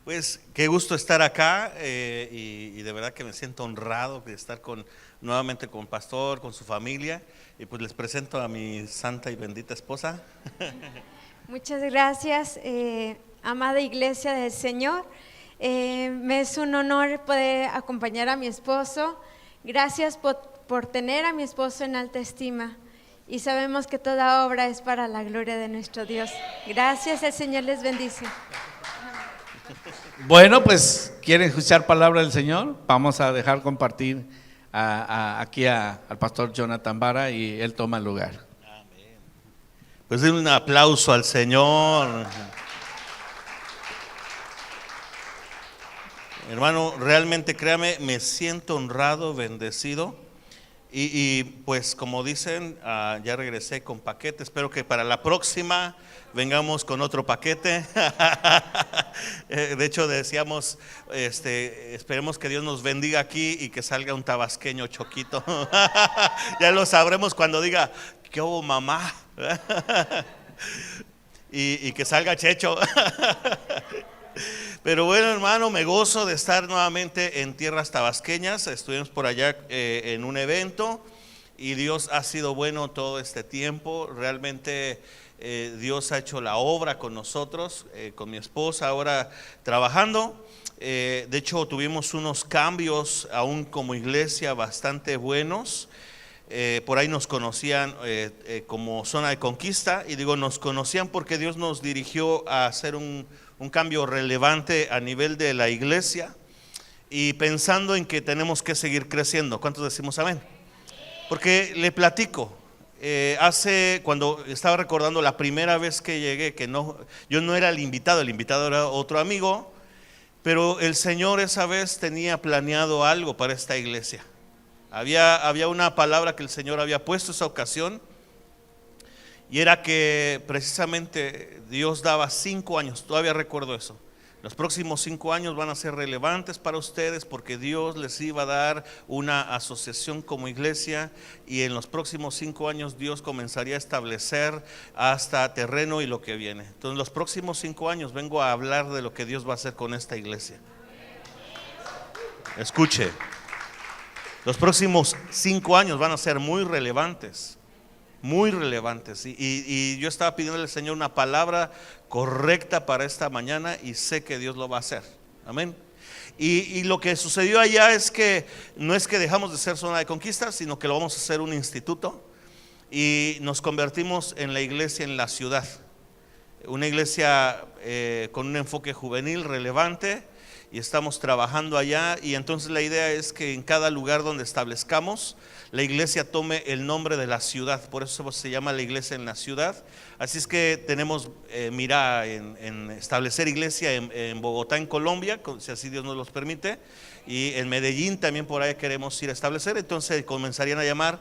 Pues qué gusto estar acá y de verdad que me siento honrado de estar nuevamente con Pastor, con su familia, y pues les presento a mi santa y bendita esposa. Muchas gracias, amada iglesia del Señor. Me es un honor poder acompañar a mi esposo. Gracias por tener a mi esposo en alta estima. Y sabemos que toda obra es para la gloria de nuestro Dios. Gracias, el Señor les bendice. Bueno, pues, ¿quieren escuchar palabra del Señor? Vamos a dejar compartir aquí al pastor Jonathan Vara y él toma el lugar. Amén. Pues den un aplauso al Señor. Hermano, realmente créame, me siento honrado, bendecido. Y pues como dicen, ya regresé con paquete. Espero que para la próxima vengamos con otro paquete. De hecho decíamos, esperemos que Dios nos bendiga aquí y que salga un tabasqueño choquito. Ya lo sabremos cuando diga, ¿qué hubo, mamá? Y que salga Checho. Pero bueno, hermano, me gozo de estar nuevamente en tierras tabasqueñas. Estuvimos por allá en un evento y Dios ha sido bueno todo este tiempo. Realmente Dios ha hecho la obra con nosotros, con mi esposa ahora trabajando. De hecho tuvimos unos cambios aún como iglesia bastante buenos. Por ahí nos conocían como Zona de Conquista, y digo nos conocían porque Dios nos dirigió a hacer un cambio relevante a nivel de la iglesia, y pensando en que tenemos que seguir creciendo. ¿Cuántos decimos amén? Porque le platico, cuando estaba recordando la primera vez que llegué, yo no era el invitado era otro amigo, pero el Señor esa vez tenía planeado algo para esta iglesia. Había una palabra que el Señor había puesto esa ocasión, y era que precisamente Dios daba 5 años, todavía recuerdo eso. Los próximos 5 años van a ser relevantes para ustedes porque Dios les iba a dar una asociación como iglesia, y en los próximos 5 años Dios comenzaría a establecer hasta terreno y lo que viene. Entonces los próximos 5 años vengo a hablar de lo que Dios va a hacer con esta iglesia. Escuche, los próximos 5 años van a ser muy relevantes. Muy relevantes, y yo estaba pidiéndole al Señor una palabra correcta para esta mañana, y sé que Dios lo va a hacer. Amén. Y lo que sucedió allá es que no es que dejamos de ser Zona de Conquista, sino que lo vamos a hacer un instituto, y nos convertimos en la iglesia en la ciudad, una iglesia con un enfoque juvenil relevante, y estamos trabajando allá. Y entonces la idea es que en cada lugar donde establezcamos, la iglesia tome el nombre de la ciudad. Por eso se llama la iglesia en la ciudad. Así es que tenemos mira en establecer iglesia en Bogotá, en Colombia, si así Dios nos los permite, y en Medellín también por ahí queremos ir a establecer. Entonces comenzarían a llamar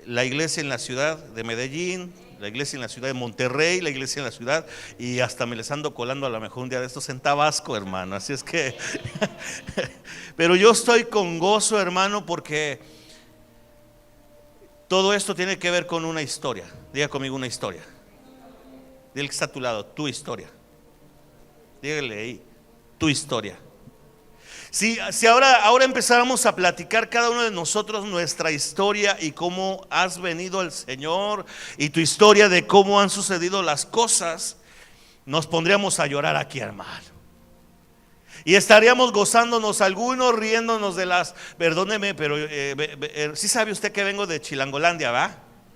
la iglesia en la ciudad de Medellín, la iglesia en la ciudad de Monterrey, la iglesia en la ciudad, y hasta me les ando colando a lo mejor un día de estos en Tabasco, hermano. Así es que pero yo estoy con gozo, hermano, porque todo esto tiene que ver con una historia. Diga conmigo una historia. Dile que está a tu lado, tu historia. Dígale ahí, tu historia. Si ahora empezáramos a platicar cada uno de nosotros nuestra historia y cómo has venido al Señor, y tu historia de cómo han sucedido las cosas, nos pondríamos a llorar aquí, hermano. Y estaríamos gozándonos, algunos riéndonos de perdóneme, pero sí sabe usted que vengo de Chilangolandia, ¿va?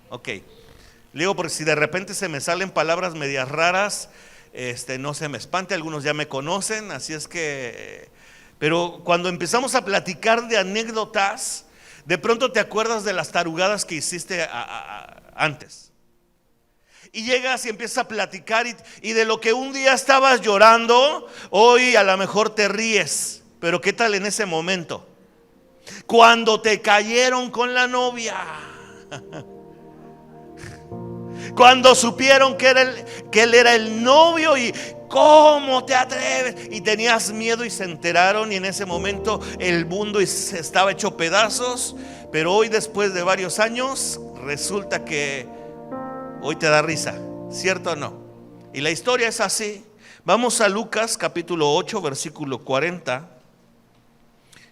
Ok. Le digo porque si de repente se me salen palabras medias raras, no se me espante, algunos ya me conocen, así es que pero cuando empezamos a platicar de anécdotas, de pronto te acuerdas de las tarugadas que hiciste antes. Y llegas y empiezas a platicar, y de lo que un día estabas llorando, hoy a lo mejor te ríes. Pero ¿qué tal en ese momento? Cuando te cayeron con la novia. Cuando supieron que él era el novio, y ¿cómo te atreves? Y tenías miedo, y se enteraron, y en ese momento el mundo estaba hecho pedazos. Pero hoy, después de varios años, resulta que hoy te da risa, ¿cierto o no? Y la historia es así. Vamos a Lucas capítulo 8, versículo 40.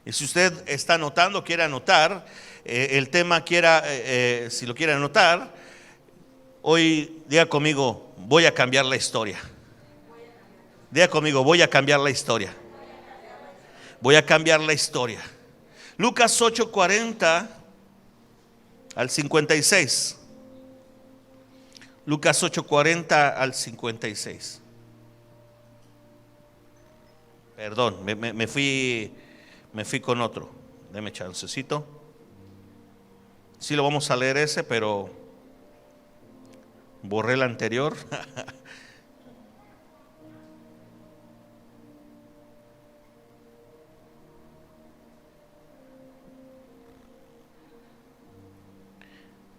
Y si usted está anotando, quiere anotar el tema, si lo quiere anotar, hoy diga conmigo, voy a cambiar la historia. Diga conmigo, voy a cambiar la historia. Voy a cambiar la historia. Lucas 8, 40 al 56. Lucas 8, 40 al 56. Perdón, me fui con otro. Deme chancecito. Sí lo vamos a leer ese, pero borré el anterior.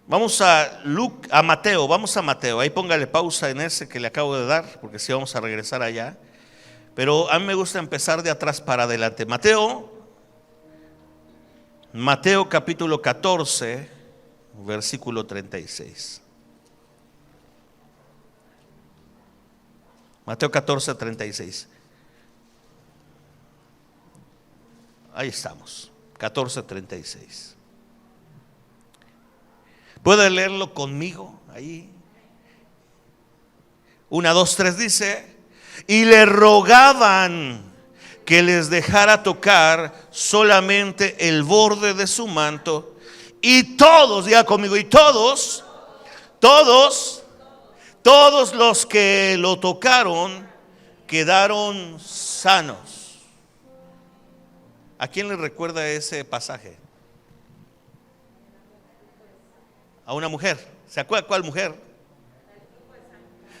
Vamos a Mateo, vamos a Mateo. Ahí póngale pausa en ese que le acabo de dar, porque sí vamos a regresar allá. Pero a mí me gusta empezar de atrás para adelante. Mateo capítulo 14, versículo 36. Mateo 14, 36. Ahí estamos, 14, 36. ¿Puede leerlo conmigo ahí? 1, 2, 3 dice: y le rogaban que les dejara tocar solamente el borde de su manto. Y todos, diga conmigo, y todos los que lo tocaron quedaron sanos. ¿A quién le recuerda ese pasaje? A una mujer. ¿Se acuerda cuál mujer?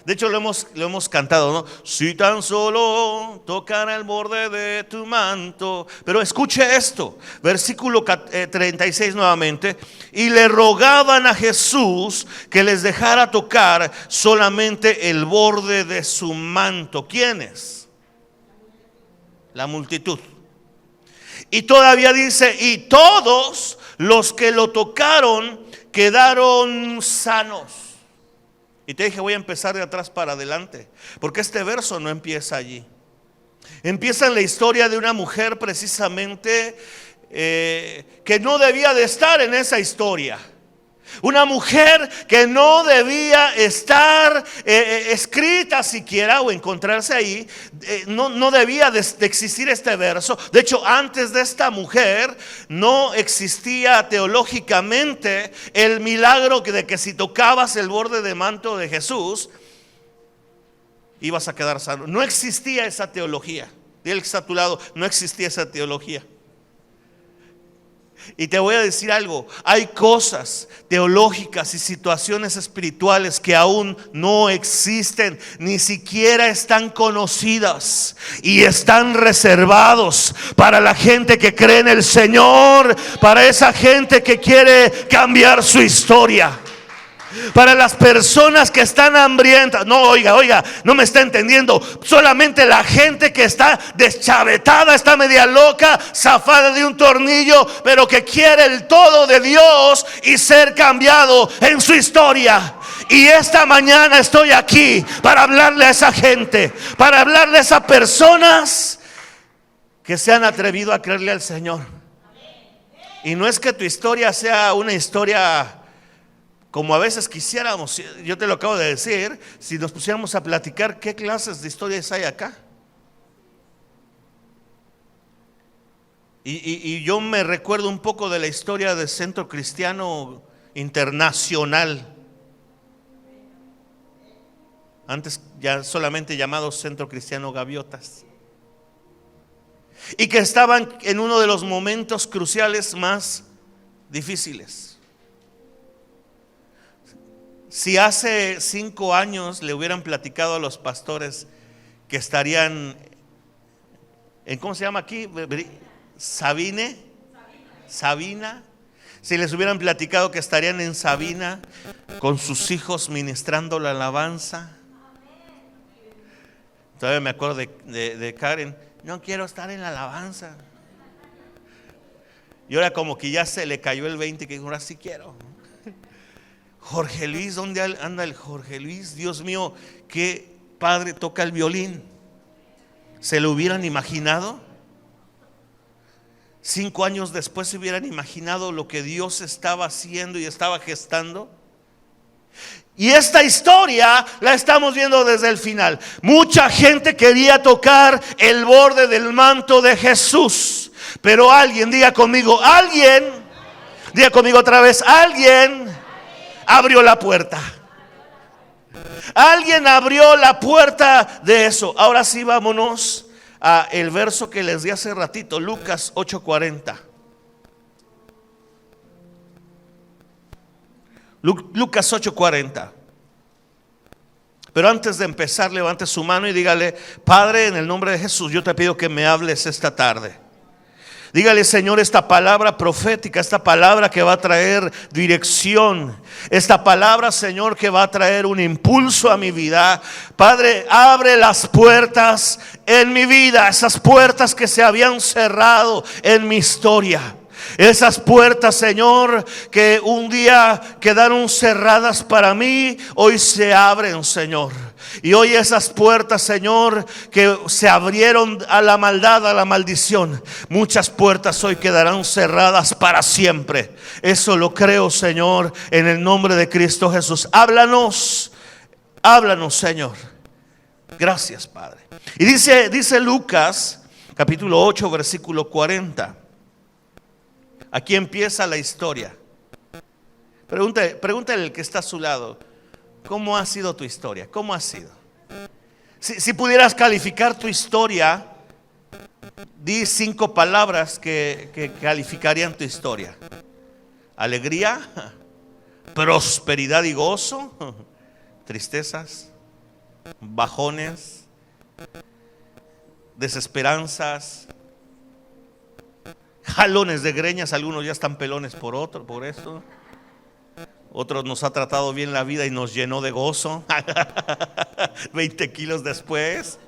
De hecho lo hemos cantado, ¿no? Si tan solo tocara el borde de tu manto. Pero escuche esto, versículo 36 nuevamente. Y le rogaban a Jesús que les dejara tocar solamente el borde de su manto. ¿Quiénes? La multitud. Y todavía dice: y todos los que lo tocaron quedaron sanos. Y te dije, voy a empezar de atrás para adelante, porque este verso no empieza allí. Empieza en la historia de una mujer precisamente que no debía de estar en esa historia. Una mujer que no debía estar escrita siquiera o encontrarse ahí. No debía de existir este verso. De hecho, antes de esta mujer no existía teológicamente el milagro de que si tocabas el borde de manto de Jesús ibas a quedar sano. No existía esa teología. Dile que está a tu lado, no existía esa teología. Y te voy a decir algo, hay cosas teológicas y situaciones espirituales que aún no existen, ni siquiera están conocidas y están reservados para la gente que cree en el Señor, para esa gente que quiere cambiar su historia. Para las personas que están hambrientas. No, oiga, no me está entendiendo. Solamente la gente que está deschavetada, está media loca, zafada de un tornillo, pero que quiere el todo de Dios y ser cambiado en su historia. Y esta mañana estoy aquí para hablarle a esa gente, para hablarle a esas personas que se han atrevido a creerle al Señor. Y no es que tu historia sea una historia como a veces quisiéramos. Yo te lo acabo de decir. Si nos pusiéramos a platicar, ¿qué clases de historias hay acá? Y yo me recuerdo un poco de la historia del Centro Cristiano Internacional, antes ya solamente llamado Centro Cristiano Gaviotas, y que estaban en uno de los momentos cruciales más difíciles. Si hace 5 años le hubieran platicado a los pastores que estarían en, ¿cómo se llama aquí? Sabina. Si les hubieran platicado que estarían en Sabina con sus hijos ministrando la alabanza. Todavía me acuerdo de Karen: no quiero estar en la alabanza. Y ahora como que ya se le cayó el 20, que ahora sí quiero. Jorge Luis, ¿dónde anda el Jorge Luis? Dios mío, qué padre toca el violín. ¿Se lo hubieran imaginado? 5 años después se hubieran imaginado lo que Dios estaba haciendo y estaba gestando. Y esta historia la estamos viendo desde el final. Mucha gente quería tocar el borde del manto de Jesús, pero alguien, diga conmigo otra vez, alguien abrió la puerta. Alguien abrió la puerta de eso. Ahora sí, vámonos a el verso que les di hace ratito, Lucas 8:40. Lucas 8:40. Pero antes de empezar, levante su mano y dígale: Padre, en el nombre de Jesús, yo te pido que me hables esta tarde. Dígale: Señor, esta palabra profética, esta palabra que va a traer dirección, esta palabra, Señor, que va a traer un impulso a mi vida. Padre, abre las puertas en mi vida, esas puertas que se habían cerrado en mi historia. Esas puertas, Señor, que un día quedaron cerradas para mí, hoy se abren, Señor. Y hoy esas puertas, Señor, que se abrieron a la maldad, a la maldición, muchas puertas hoy quedarán cerradas para siempre. Eso lo creo, Señor, en el nombre de Cristo Jesús. Háblanos, Señor. Gracias, Padre. Y dice Lucas, capítulo 8, versículo 40. Aquí empieza la historia. Pregúntale al que está a su lado: ¿cómo ha sido tu historia? ¿Cómo ha sido? Si pudieras calificar tu historia, di 5 palabras que calificarían tu historia: alegría, prosperidad y gozo, tristezas, bajones, desesperanzas, jalones de greñas. Algunos ya están pelones por eso. Otros nos ha tratado bien la vida y nos llenó de gozo 20 kilos después.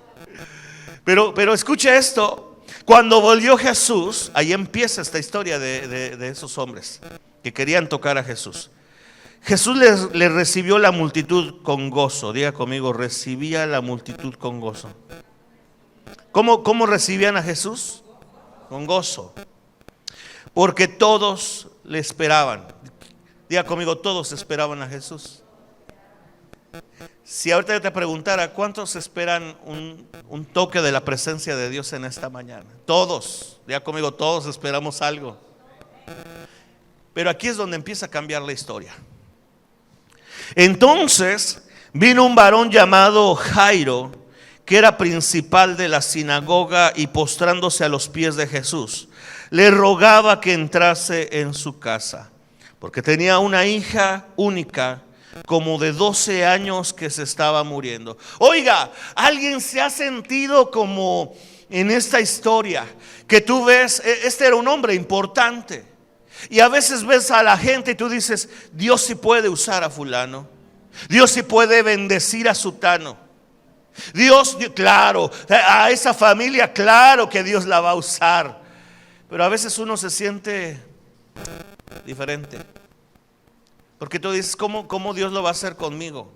Pero escuche esto: cuando volvió Jesús, ahí empieza esta historia de esos hombres que querían tocar a Jesús. Jesús les recibió la multitud con gozo. Diga conmigo: recibía la multitud con gozo. ¿Cómo recibían a Jesús? Con gozo. Porque todos le esperaban. Diga conmigo: todos esperaban a Jesús. Si ahorita yo te preguntara, ¿cuántos esperan un toque de la presencia de Dios en esta mañana? Todos. Diga conmigo: todos esperamos algo. Pero aquí es donde empieza a cambiar la historia. Entonces vino un varón llamado Jairo, que era principal de la sinagoga, y postrándose a los pies de Jesús, le rogaba que entrase en su casa, porque tenía una hija única, como de 12 años, que se estaba muriendo. Oiga, ¿alguien se ha sentido como en esta historia que tú ves? Este era un hombre importante, y a veces ves a la gente y tú dices: Dios sí puede usar a fulano, Dios sí puede bendecir a sutano. Dios, claro, a esa familia, claro que Dios la va a usar. Pero a veces uno se siente diferente, porque tú dices: ¿cómo Dios lo va a hacer conmigo?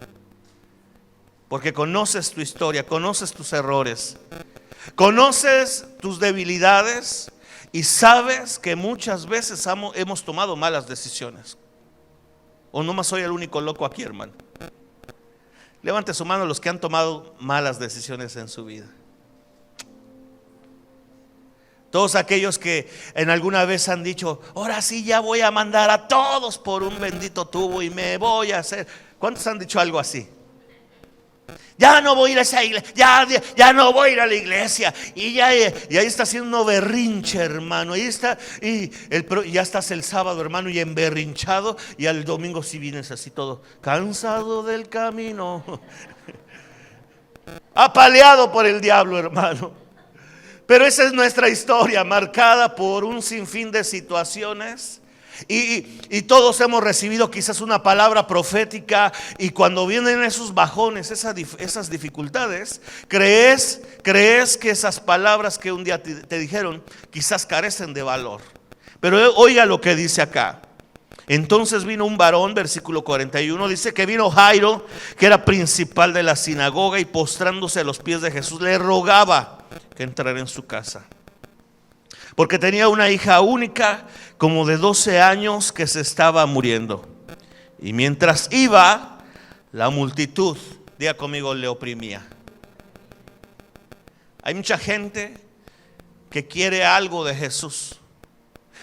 Porque conoces tu historia, conoces tus errores, conoces tus debilidades, y sabes que muchas veces hemos tomado malas decisiones. ¿O nomás soy el único loco aquí, hermano? Levante su mano los que han tomado malas decisiones en su vida. Todos aquellos que en alguna vez han dicho: ahora sí ya voy a mandar a todos por un bendito tubo y me voy a hacer. ¿Cuántos han dicho algo así? Ya no voy a ir a esa iglesia, ya no voy a ir a la iglesia. Y ahí está haciendo berrinche, hermano. Ahí está, y ya estás el sábado, hermano, y emberrinchado. Y al domingo si vienes así todo cansado del camino, apaleado por el diablo, hermano. Pero esa es nuestra historia, marcada por un sinfín de situaciones. Y todos hemos recibido quizás una palabra profética, y cuando vienen esos bajones, esas dificultades, crees que esas palabras que un día te dijeron quizás carecen de valor. Pero oiga lo que dice acá: entonces vino un varón, versículo 41, dice que vino Jairo, que era principal de la sinagoga, y postrándose a los pies de Jesús le rogaba que entrar en su casa. Porque tenía una hija única, como de 12 años, que se estaba muriendo. Y mientras iba, la multitud, diga conmigo, le oprimía. Hay mucha gente que quiere algo de Jesús.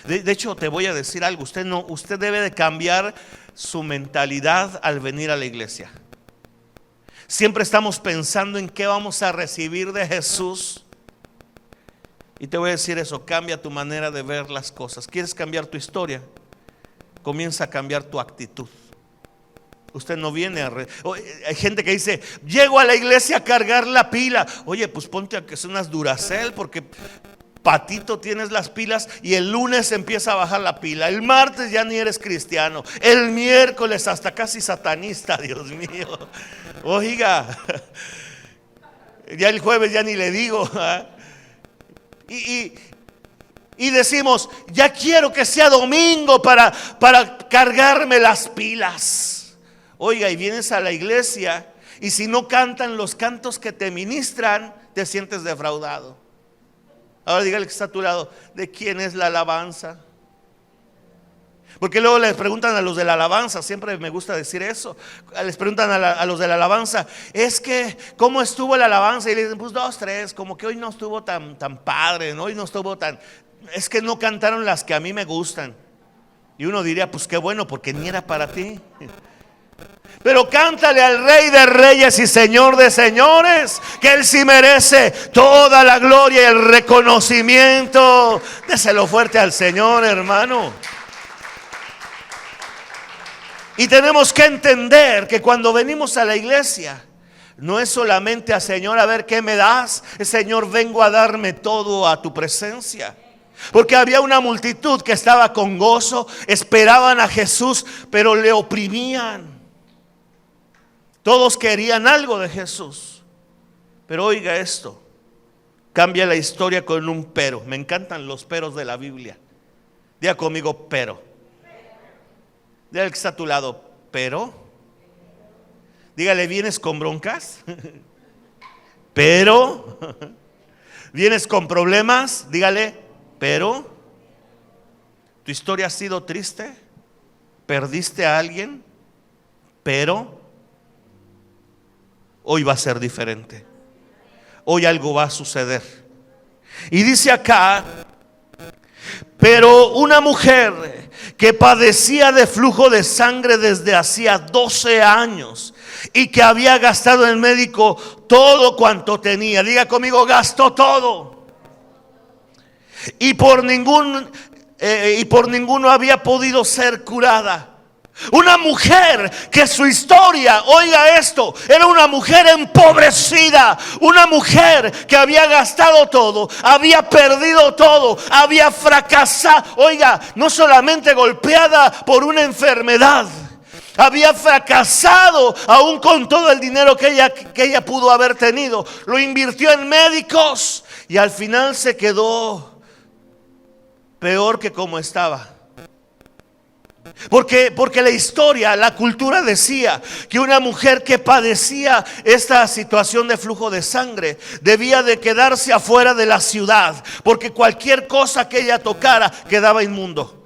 De hecho, te voy a decir algo. Usted debe de cambiar su mentalidad al venir a la iglesia. Siempre estamos pensando en qué vamos a recibir de Jesús. Y te voy a decir eso, cambia tu manera de ver las cosas. ¿Quieres cambiar tu historia? Comienza a cambiar tu actitud. Usted no viene hay gente que dice, llego a la iglesia a cargar la pila. Oye, pues ponte a que son unas Duracell, porque patito tienes las pilas y el lunes empieza a bajar la pila. El martes ya ni eres cristiano. El miércoles hasta casi satanista, Dios mío. Oiga, ya el jueves ya ni le digo. Y decimos, ya quiero que sea domingo para cargarme las pilas. Oiga, y vienes a la iglesia y si no cantan los cantos que te ministran, te sientes defraudado. Ahora dígale que está a tu lado, ¿de quién es la alabanza? Porque luego les preguntan a los de la alabanza, siempre me gusta decir eso. Les preguntan a los de la alabanza, es que, ¿cómo estuvo la alabanza? Y le dicen, pues 2, 3, como que hoy no estuvo tan padre, ¿no? Hoy no estuvo tan, es que no cantaron las que a mí me gustan. Y uno diría, pues qué bueno, porque ni era para ti. Pero cántale al Rey de Reyes y Señor de Señores, que Él sí merece toda la gloria y el reconocimiento. Déselo fuerte al Señor, hermano. Y tenemos que entender que cuando venimos a la iglesia, no es solamente a Señor, a ver qué me das. Señor, vengo a darme todo a tu presencia. Porque había una multitud que estaba con gozo, esperaban a Jesús, pero le oprimían. Todos querían algo de Jesús. Pero oiga esto, cambia la historia con un pero. Me encantan los peros de la Biblia. Diga conmigo, pero. Dígale que está a tu lado, pero. Dígale, ¿vienes con broncas? Pero. ¿Vienes con problemas? Dígale, pero. ¿Tu historia ha sido triste? ¿Perdiste a alguien? Pero hoy va a ser diferente. Hoy algo va a suceder. Y dice acá, pero una mujer que padecía de flujo de sangre desde hacía 12 años y que había gastado en médico todo cuanto tenía. Diga conmigo, gastó todo. Y por ninguno había podido ser curada. Una mujer que su historia, oiga esto, era una mujer empobrecida, una mujer que había gastado todo, había perdido todo, había fracasado, oiga, no solamente golpeada por una enfermedad, había fracasado aún con todo el dinero que ella pudo haber tenido. Lo invirtió en médicos y al final se quedó peor que como estaba. Porque la historia, la cultura decía que una mujer que padecía esta situación de flujo de sangre debía de quedarse afuera de la ciudad, porque cualquier cosa que ella tocara quedaba inmundo.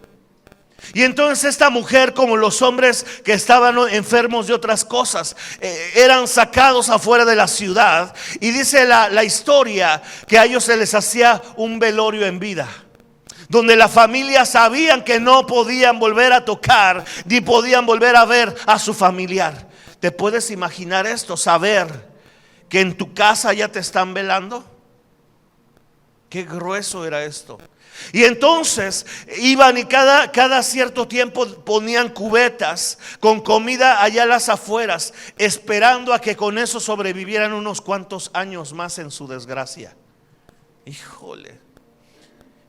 Y entonces esta mujer, como los hombres que estaban enfermos de otras cosas, eran sacados afuera de la ciudad. Y dice la historia que a ellos se les hacía un velorio en vida, donde la familia sabían que no podían volver a tocar ni podían volver a ver a su familiar. ¿Te puedes imaginar esto? Saber que en tu casa ya te están velando. Qué grueso era esto. Y entonces iban y cada cierto tiempo ponían cubetas con comida allá a las afueras, esperando a que con eso sobrevivieran unos cuantos años más en su desgracia. Híjole.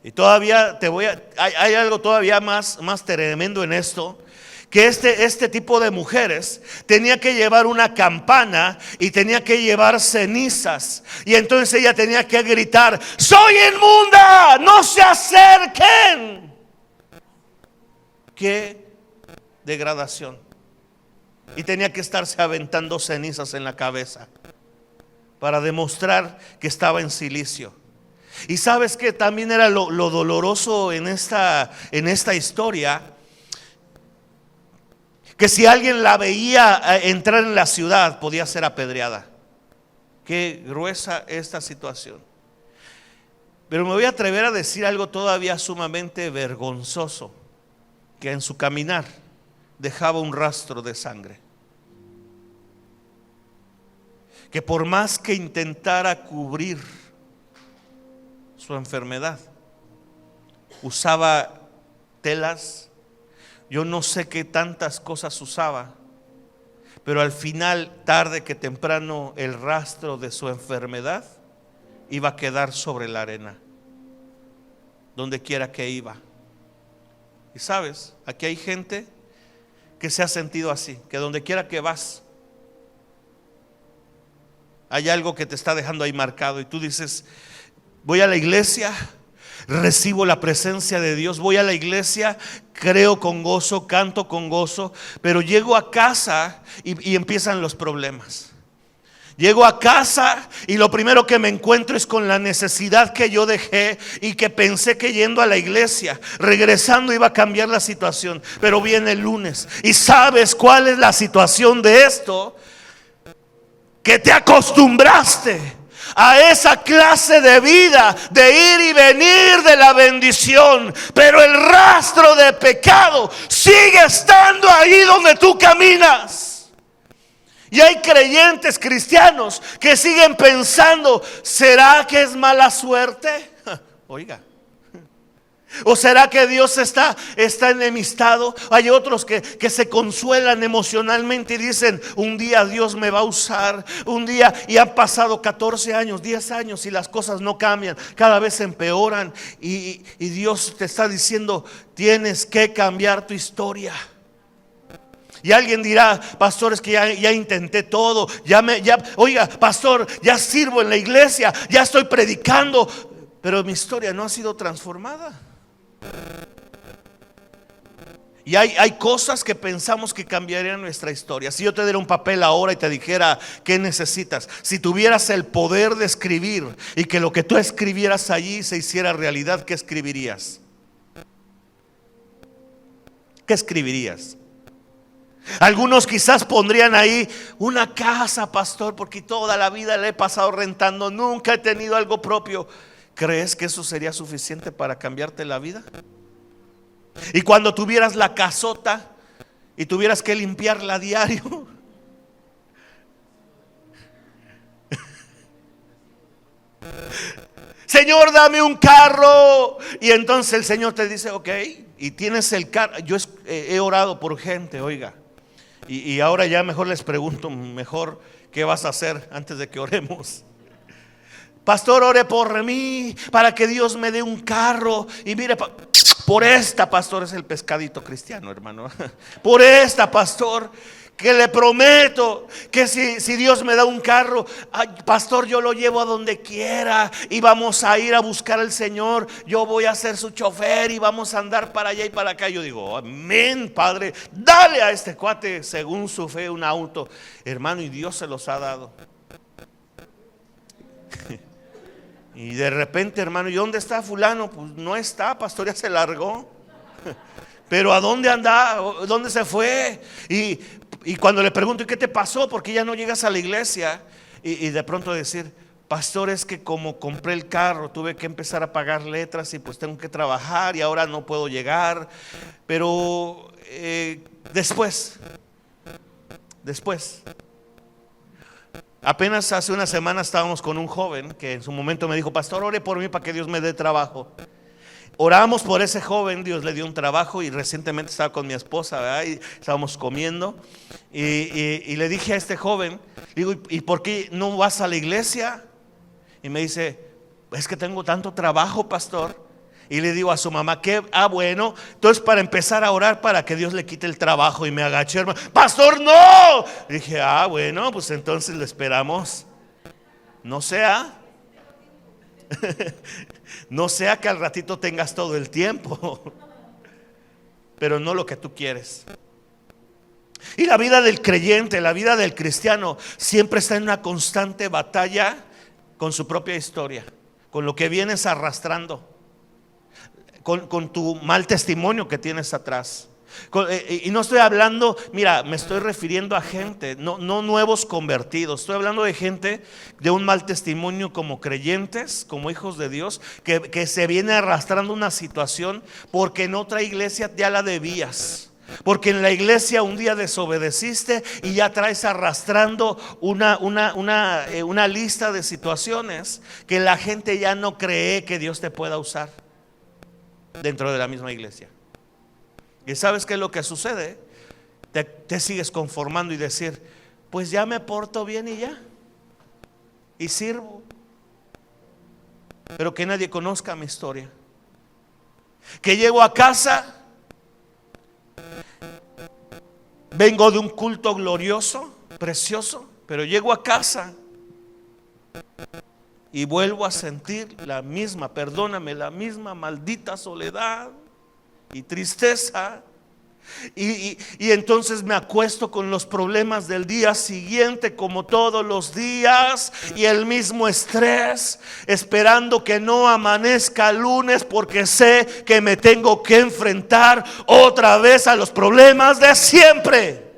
Y todavía hay algo todavía más tremendo en esto, que este tipo de mujeres tenía que llevar una campana y tenía que llevar cenizas. Y entonces ella tenía que gritar: ¡soy inmunda! ¡No se acerquen! ¡Qué degradación! Y tenía que estarse aventando cenizas en la cabeza. para demostrar que estaba en silicio. Y sabes que también era lo doloroso en esta historia, que si alguien la veía entrar en la ciudad podía ser apedreada. Qué gruesa esta situación. Pero me voy a atrever a decir algo todavía sumamente vergonzoso, que en su caminar dejaba un rastro de sangre, que por más que intentara cubrir su enfermedad, usaba telas, yo no sé qué tantas cosas usaba, pero al final, tarde que temprano, el rastro de su enfermedad iba a quedar sobre la arena, donde quiera que iba. Y sabes, aquí hay gente que se ha sentido así, que donde quiera que vas, hay algo que te está dejando ahí marcado, y tú dices: voy a la iglesia, recibo la presencia de Dios, voy a la iglesia, creo con gozo, canto con gozo, pero llego a casa y empiezan los problemas. Llego a casa y lo primero que me encuentro es con la necesidad que yo dejé y que pensé que yendo a la iglesia, regresando, iba a cambiar la situación. Pero viene el lunes y ¿sabes cuál es la situación de esto? Que te acostumbraste a esa clase de vida, de ir y venir de la bendición, pero el rastro de pecado sigue estando ahí donde tú caminas. Y hay creyentes cristianos que siguen pensando: ¿será que es mala suerte? Oiga, ¿o será que Dios está enemistado? Hay otros que se consuelan emocionalmente y dicen: un día Dios me va a usar, un día. Y han pasado 14 años, 10 años y las cosas no cambian, cada vez empeoran. Y Dios te está diciendo: tienes que cambiar tu historia. Y alguien dirá: pastor, es que ya intenté todo, oiga, pastor, ya sirvo en la iglesia, ya estoy predicando, pero mi historia no ha sido transformada. Y hay cosas que pensamos que cambiarían nuestra historia. Si yo te diera un papel ahora y te dijera: ¿qué necesitas? Si tuvieras el poder de escribir y que lo que tú escribieras allí se hiciera realidad, ¿qué escribirías? ¿Qué escribirías? Algunos quizás pondrían ahí: una casa, pastor, porque toda la vida le he pasado rentando, nunca he tenido algo propio. ¿Crees que eso sería suficiente para cambiarte la vida? Y cuando tuvieras la casota y tuvieras que limpiarla a diario, Señor, dame un carro. Y entonces el Señor te dice: ok, y tienes el carro. Yo he orado por gente, oiga, y ahora ya mejor les pregunto, mejor, ¿qué vas a hacer antes de que oremos? Pastor, ore por mí para que Dios me dé un carro. Y mire, por esta, pastor, es el pescadito cristiano, hermano. Por esta, pastor, que le prometo que si Dios me da un carro, ay, pastor, yo lo llevo a donde quiera y vamos a ir a buscar al Señor. Yo voy a ser su chofer y vamos a andar para allá y para acá. Yo digo: amén, Padre, dale a este cuate según su fe un auto, hermano, y Dios se los ha dado. Y de repente, hermano, ¿y dónde está fulano? Pues no está, pastor, ya se largó. Pero ¿a dónde anda? ¿Dónde se fue? Y cuando le pregunto: ¿y qué te pasó? ¿Por qué ya no llegas a la iglesia? Y de pronto decir: pastor, es que como compré el carro, tuve que empezar a pagar letras y pues tengo que trabajar y ahora no puedo llegar. Pero después, apenas hace una semana estábamos con un joven que en su momento me dijo: pastor, ore por mí para que Dios me dé trabajo. Oramos por ese joven, Dios le dio un trabajo. Y recientemente estaba con mi esposa, ¿verdad? Y estábamos comiendo y le dije a este joven, digo: ¿y por qué no vas a la iglesia? Y me dice: es que tengo tanto trabajo, pastor. Y le digo a su mamá: ¿qué? Bueno, entonces para empezar a orar para que Dios le quite el trabajo. Y me agaché, hermano: pastor, no. Y dije: bueno, pues entonces le esperamos. No sea no sea que al ratito tengas todo el tiempo, pero no lo que tú quieres. Y la vida del creyente, la vida del cristiano, siempre está en una constante batalla con su propia historia, con lo que vienes arrastrando, con tu mal testimonio que tienes atrás. Y no estoy hablando, mira, me estoy refiriendo a gente, no nuevos convertidos. Estoy hablando de gente de un mal testimonio como creyentes, como hijos de Dios, que se viene arrastrando una situación porque en otra iglesia ya la debías. Porque en la iglesia un día desobedeciste y ya traes arrastrando una lista de situaciones que la gente ya no cree que Dios te pueda usar dentro de la misma iglesia. ¿Y sabes qué es lo que sucede? Te sigues conformando y decir, pues ya me porto bien y ya, y sirvo, pero que nadie conozca mi historia. Que llego a casa, vengo de un culto glorioso, precioso, pero llego a casa y vuelvo a sentir la misma, perdóname, la misma maldita soledad y tristeza. Y entonces me acuesto con los problemas del día siguiente, como todos los días, y el mismo estrés, esperando que no amanezca lunes, porque sé que me tengo que enfrentar otra vez a los problemas de siempre.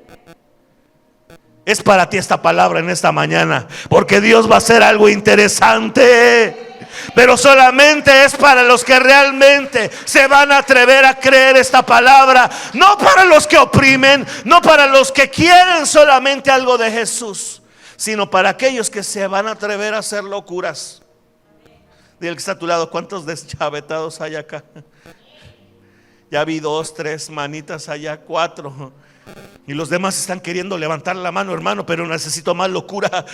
Es para ti esta palabra en esta mañana, porque Dios va a hacer algo interesante. Pero solamente es para los que realmente se van a atrever a creer esta palabra. No para los que oprimen, no para los que quieren solamente algo de Jesús, sino para aquellos que se van a atrever a hacer locuras. Dile que está a tu lado, ¿cuántos deschavetados hay acá? Ya vi 2, 3 manitas allá, 4. Y los demás están queriendo levantar la mano, hermano, pero necesito más locura.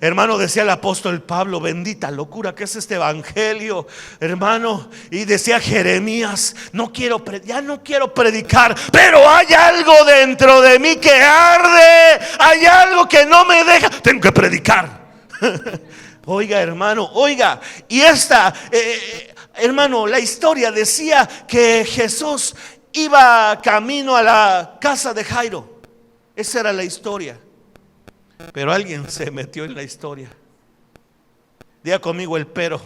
Hermano, decía el apóstol Pablo, bendita locura que es este evangelio, hermano. Y decía Jeremías, ya no quiero predicar, pero hay algo dentro de mí que arde, hay algo que no me deja, tengo que predicar. Oiga, hermano, oiga. Y hermano, la historia decía que Jesús iba camino a la casa de Jairo. Esa era la historia. Pero alguien se metió en la historia. Diga conmigo el pero.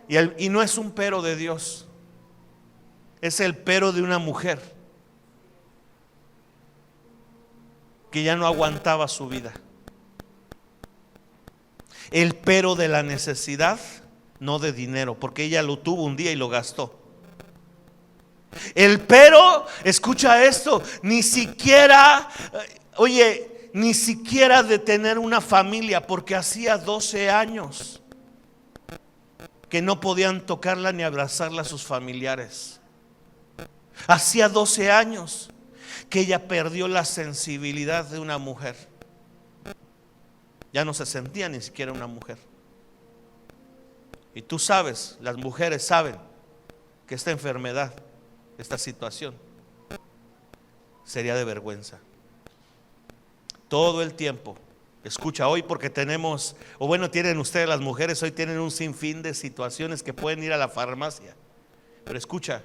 Y no es un pero de Dios, es el pero de una mujer que ya no aguantaba su vida. El pero de la necesidad, no de dinero, porque ella lo tuvo un día y lo gastó. El pero, escucha esto, ni siquiera de tener una familia, porque hacía 12 años que no podían tocarla ni abrazarla a sus familiares. Hacía 12 años que ella perdió la sensibilidad de una mujer. Ya no se sentía ni siquiera una mujer. Y tú sabes, las mujeres saben que esta enfermedad, esta situación sería de vergüenza. Todo el tiempo. Escucha, hoy porque tenemos, tienen ustedes las mujeres, hoy tienen un sinfín de situaciones que pueden ir a la farmacia. Pero escucha,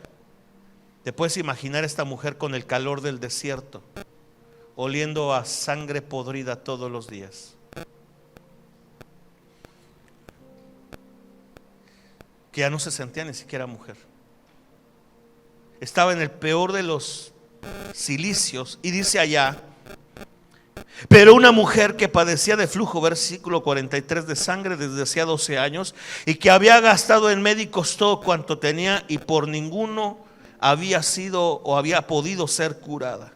te puedes imaginar esta mujer con el calor del desierto, oliendo a sangre podrida todos los días. Que ya no se sentía ni siquiera mujer. Estaba en el peor de los cilicios. Y dice allá, pero una mujer que padecía de flujo, versículo 43, de sangre desde hacía 12 años, y que había gastado en médicos todo cuanto tenía, y por ninguno había sido o había podido ser curada,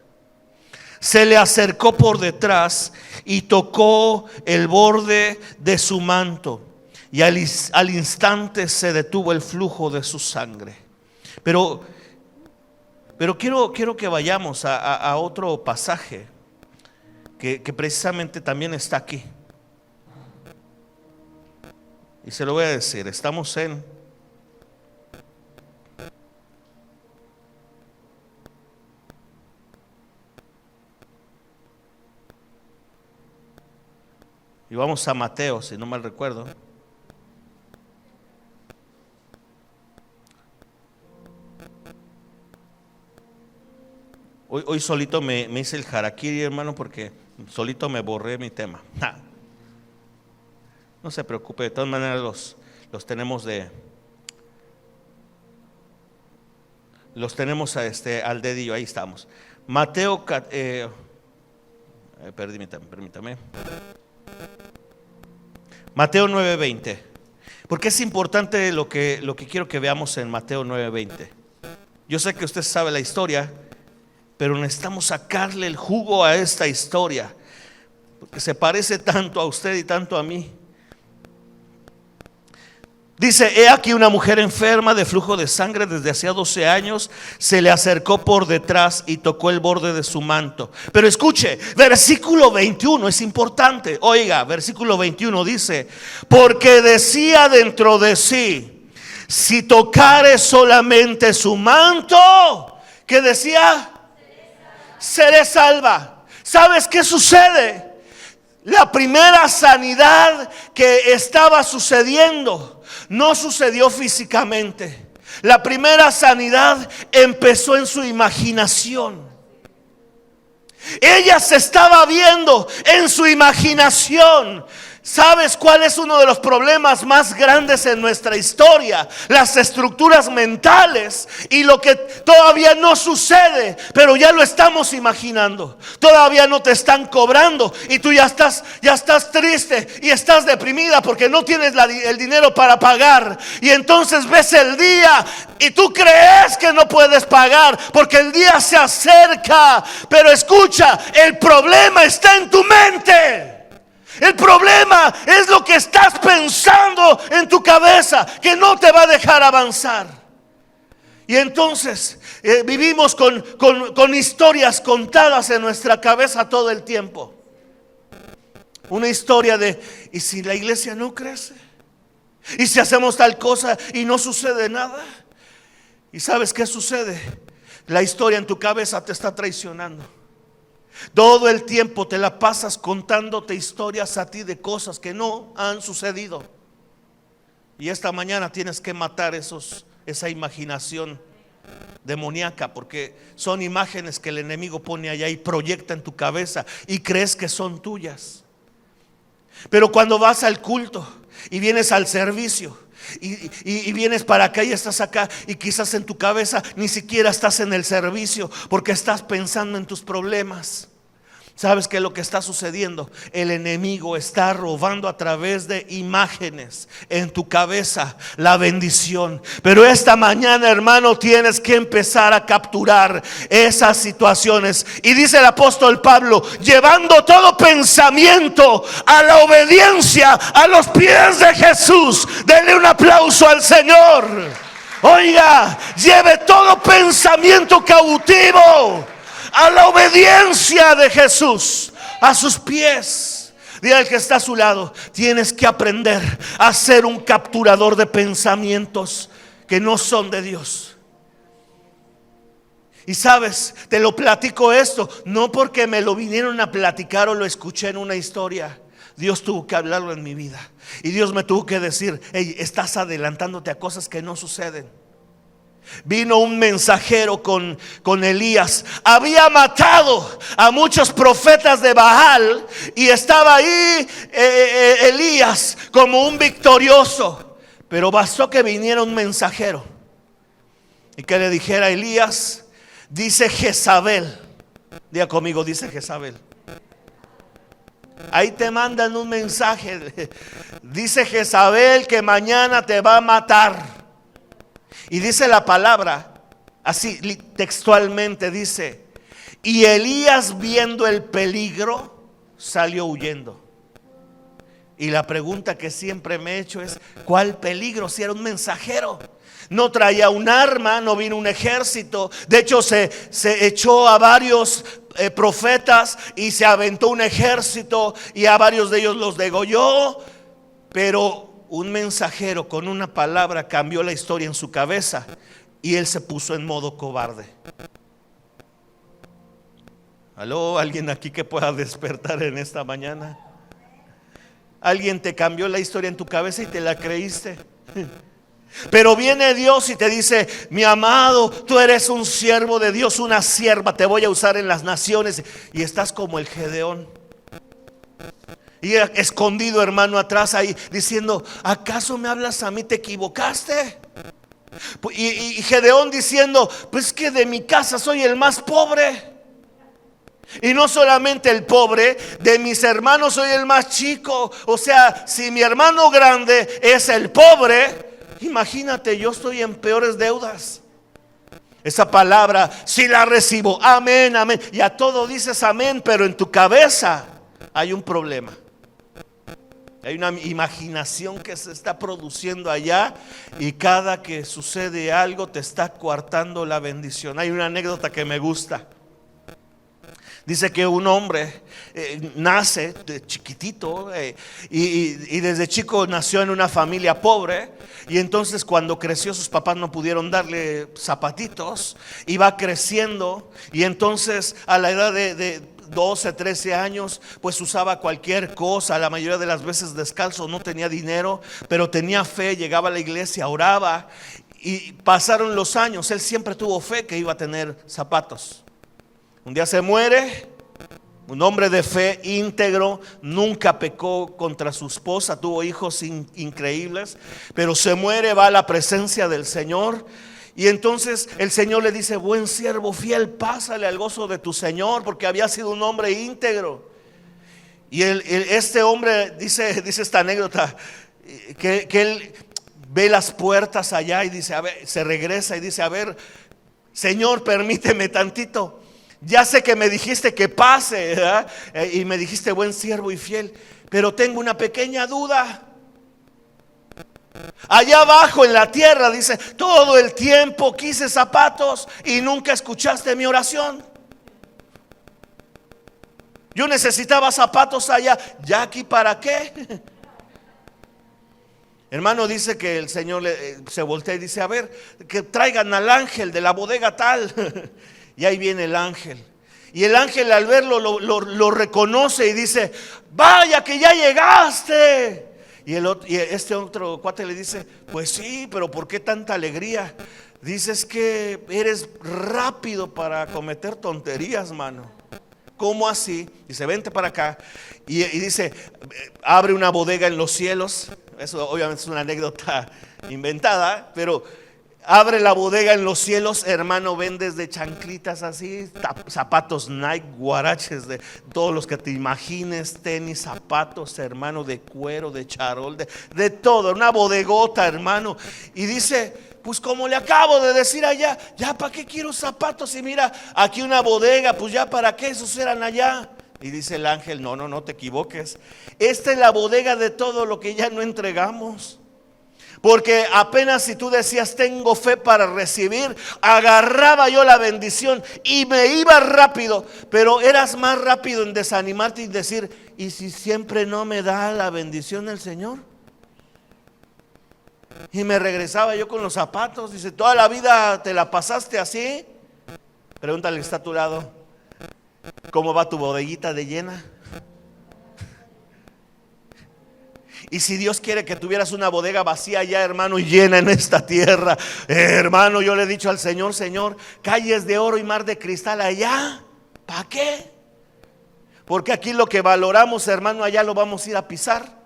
se le acercó por detrás y tocó el borde de su manto, y al instante se detuvo el flujo de su sangre. Pero quiero que vayamos a otro pasaje que precisamente también está aquí. Y se lo voy a decir, estamos y vamos a Mateo, si no mal recuerdo. Hoy solito me hice el harakiri, hermano, porque solito me borré mi tema. No se preocupe, de todas maneras los tenemos al dedillo, ahí estamos. Mateo, permítame. Mateo 9:20. Porque es importante lo que quiero que veamos en Mateo 9:20. Yo sé que usted sabe la historia, pero necesitamos sacarle el jugo a esta historia, porque se parece tanto a usted y tanto a mí. Dice: he aquí una mujer enferma de flujo de sangre desde hacía 12 años, se le acercó por detrás y tocó el borde de su manto. Pero escuche, versículo 21 es importante. Oiga, versículo 21 dice: porque decía dentro de sí, si tocare solamente su manto, ¿qué decía? Seré salva. ¿Sabes qué sucede? La primera sanidad que estaba sucediendo no sucedió físicamente. La primera sanidad empezó en su imaginación. Ella se estaba viendo en su imaginación. ¿Sabes cuál es uno de los problemas más grandes en nuestra historia? Las estructuras mentales y lo que todavía no sucede, pero ya lo estamos imaginando. Todavía no te están cobrando y tú ya estás triste y estás deprimida porque no tienes el dinero para pagar. Y entonces ves el día y tú crees que no puedes pagar porque el día se acerca. Pero escucha, el problema está en tu mente. El problema es lo que estás pensando en tu cabeza, que no te va a dejar avanzar. Y entonces vivimos con historias contadas en nuestra cabeza todo el tiempo. Una historia de: ¿y si la iglesia no crece? ¿Y si hacemos tal cosa y no sucede nada? ¿Y sabes qué sucede? La historia en tu cabeza te está traicionando. Todo el tiempo te la pasas contándote historias a ti de cosas que no han sucedido. Y esta mañana tienes que matar esa imaginación demoníaca, porque son imágenes que el enemigo pone allá y proyecta en tu cabeza y crees que son tuyas. Pero cuando vas al culto y vienes al servicio y vienes para acá y estás acá, y quizás en tu cabeza ni siquiera estás en el servicio porque estás pensando en tus problemas. ¿Sabes qué es lo que está sucediendo? El enemigo está robando a través de imágenes en tu cabeza la bendición. Pero esta mañana, hermano, tienes que empezar a capturar esas situaciones. Y dice el apóstol Pablo: llevando todo pensamiento a la obediencia a los pies de Jesús. Denle un aplauso al Señor. Oiga, lleve todo pensamiento cautivo a la obediencia de Jesús, a sus pies. Dile al que está a su lado: tienes que aprender a ser un capturador de pensamientos que no son de Dios. Y sabes, te lo platico esto no porque me lo vinieron a platicar o lo escuché en una historia. Dios tuvo que hablarlo en mi vida. Y Dios me tuvo que decir: hey, estás adelantándote a cosas que no suceden. Vino un mensajero con Elías. Había matado a muchos profetas de Baal y estaba ahí Elías como un victorioso. Pero bastó que viniera un mensajero y que le dijera a Elías: dice Jezabel. Diga conmigo: dice Jezabel. Ahí te mandan un mensaje: dice Jezabel que mañana te va a matar. Y dice la palabra así textualmente, dice: y Elías, viendo el peligro, salió huyendo. Y la pregunta que siempre me he hecho es: ¿cuál peligro? Si era un mensajero, no traía un arma, no vino un ejército. De hecho se echó a varios profetas y se aventó un ejército y a varios de ellos los degolló. Pero un mensajero con una palabra cambió la historia en su cabeza y él se puso en modo cobarde. ¿Aló? ¿Alguien aquí que pueda despertar en esta mañana? ¿Alguien te cambió la historia en tu cabeza y te la creíste? Pero viene Dios y te dice: mi amado, tú eres un siervo de Dios, una sierva, te voy a usar en las naciones. Y estás como el Gedeón, y escondido, hermano, atrás ahí, diciendo: ¿acaso me hablas a mí? ¿Te equivocaste? Y Gedeón diciendo: pues que de mi casa soy el más pobre. Y no solamente el pobre, de mis hermanos soy el más chico. O sea, si mi hermano grande es el pobre, imagínate, yo estoy en peores deudas. Esa palabra sí la recibo, amén, amén. Y a todo dices amén, pero en tu cabeza hay un problema. Hay una imaginación que se está produciendo allá, y cada que sucede algo te está coartando la bendición. Hay una anécdota que me gusta. Dice que un hombre nace de chiquitito, y desde chico nació en una familia pobre. Y entonces cuando creció, sus papás no pudieron darle zapatitos. Y va creciendo, y entonces a la edad de 12, 13 años, pues usaba cualquier cosa, la mayoría de las veces descalzo. No tenía dinero, pero tenía fe, llegaba a la iglesia, oraba. Y pasaron los años, él siempre tuvo fe que iba a tener zapatos. Un día se muere, un hombre de fe íntegro, nunca pecó contra su esposa, tuvo hijos increíbles, pero se muere, va a la presencia del Señor. Y entonces el Señor le dice: buen siervo fiel, pásale al gozo de tu Señor, porque había sido un hombre íntegro. Y este hombre dice esta anécdota, que él ve las puertas allá y dice: a ver, se regresa y dice: a ver, Señor, permíteme tantito. Ya sé que me dijiste que pase, ¿verdad? Y me dijiste buen siervo y fiel, pero tengo una pequeña duda. Allá abajo en la tierra dice: todo el tiempo quise zapatos y nunca escuchaste mi oración. Yo necesitaba zapatos allá, ¿ya aquí para qué? Hermano, dice que el Señor se voltea y dice: a ver, que traigan al ángel de la bodega tal. Y ahí viene el ángel. Y el ángel, al verlo, lo reconoce y dice: vaya que ya llegaste. Y este otro cuate le dice: pues sí, pero ¿por qué tanta alegría? Dices que eres rápido para cometer tonterías, mano. ¿Cómo así? Dice: vente para acá. Y dice: abre una bodega en los cielos. Eso obviamente es una anécdota inventada, pero abre la bodega en los cielos, hermano, ven desde chanclitas así, zapatos Nike, guaraches de todos los que te imagines, tenis, zapatos, hermano, de cuero, de charol, de todo, una bodegota, hermano. Y dice: pues como le acabo de decir allá, ya para qué quiero zapatos, y mira, aquí una bodega, pues ya para qué, esos eran allá. Y dice el ángel: no te equivoques, esta es la bodega de todo lo que ya no entregamos. Porque apenas si tú decías tengo fe para recibir, agarraba yo la bendición y me iba rápido. Pero eras más rápido en desanimarte y decir: ¿y si siempre no me da la bendición el Señor? Y me regresaba yo con los zapatos. Dice: ¿toda la vida te la pasaste así? Pregúntale que está a tu lado: ¿cómo va tu bodeguita de llena? Y si Dios quiere que tuvieras una bodega vacía ya, hermano, y llena en esta tierra, hermano, yo le he dicho al Señor: Señor, calles de oro y mar de cristal allá, ¿para qué? Porque aquí lo que valoramos, hermano, allá lo vamos a ir a pisar.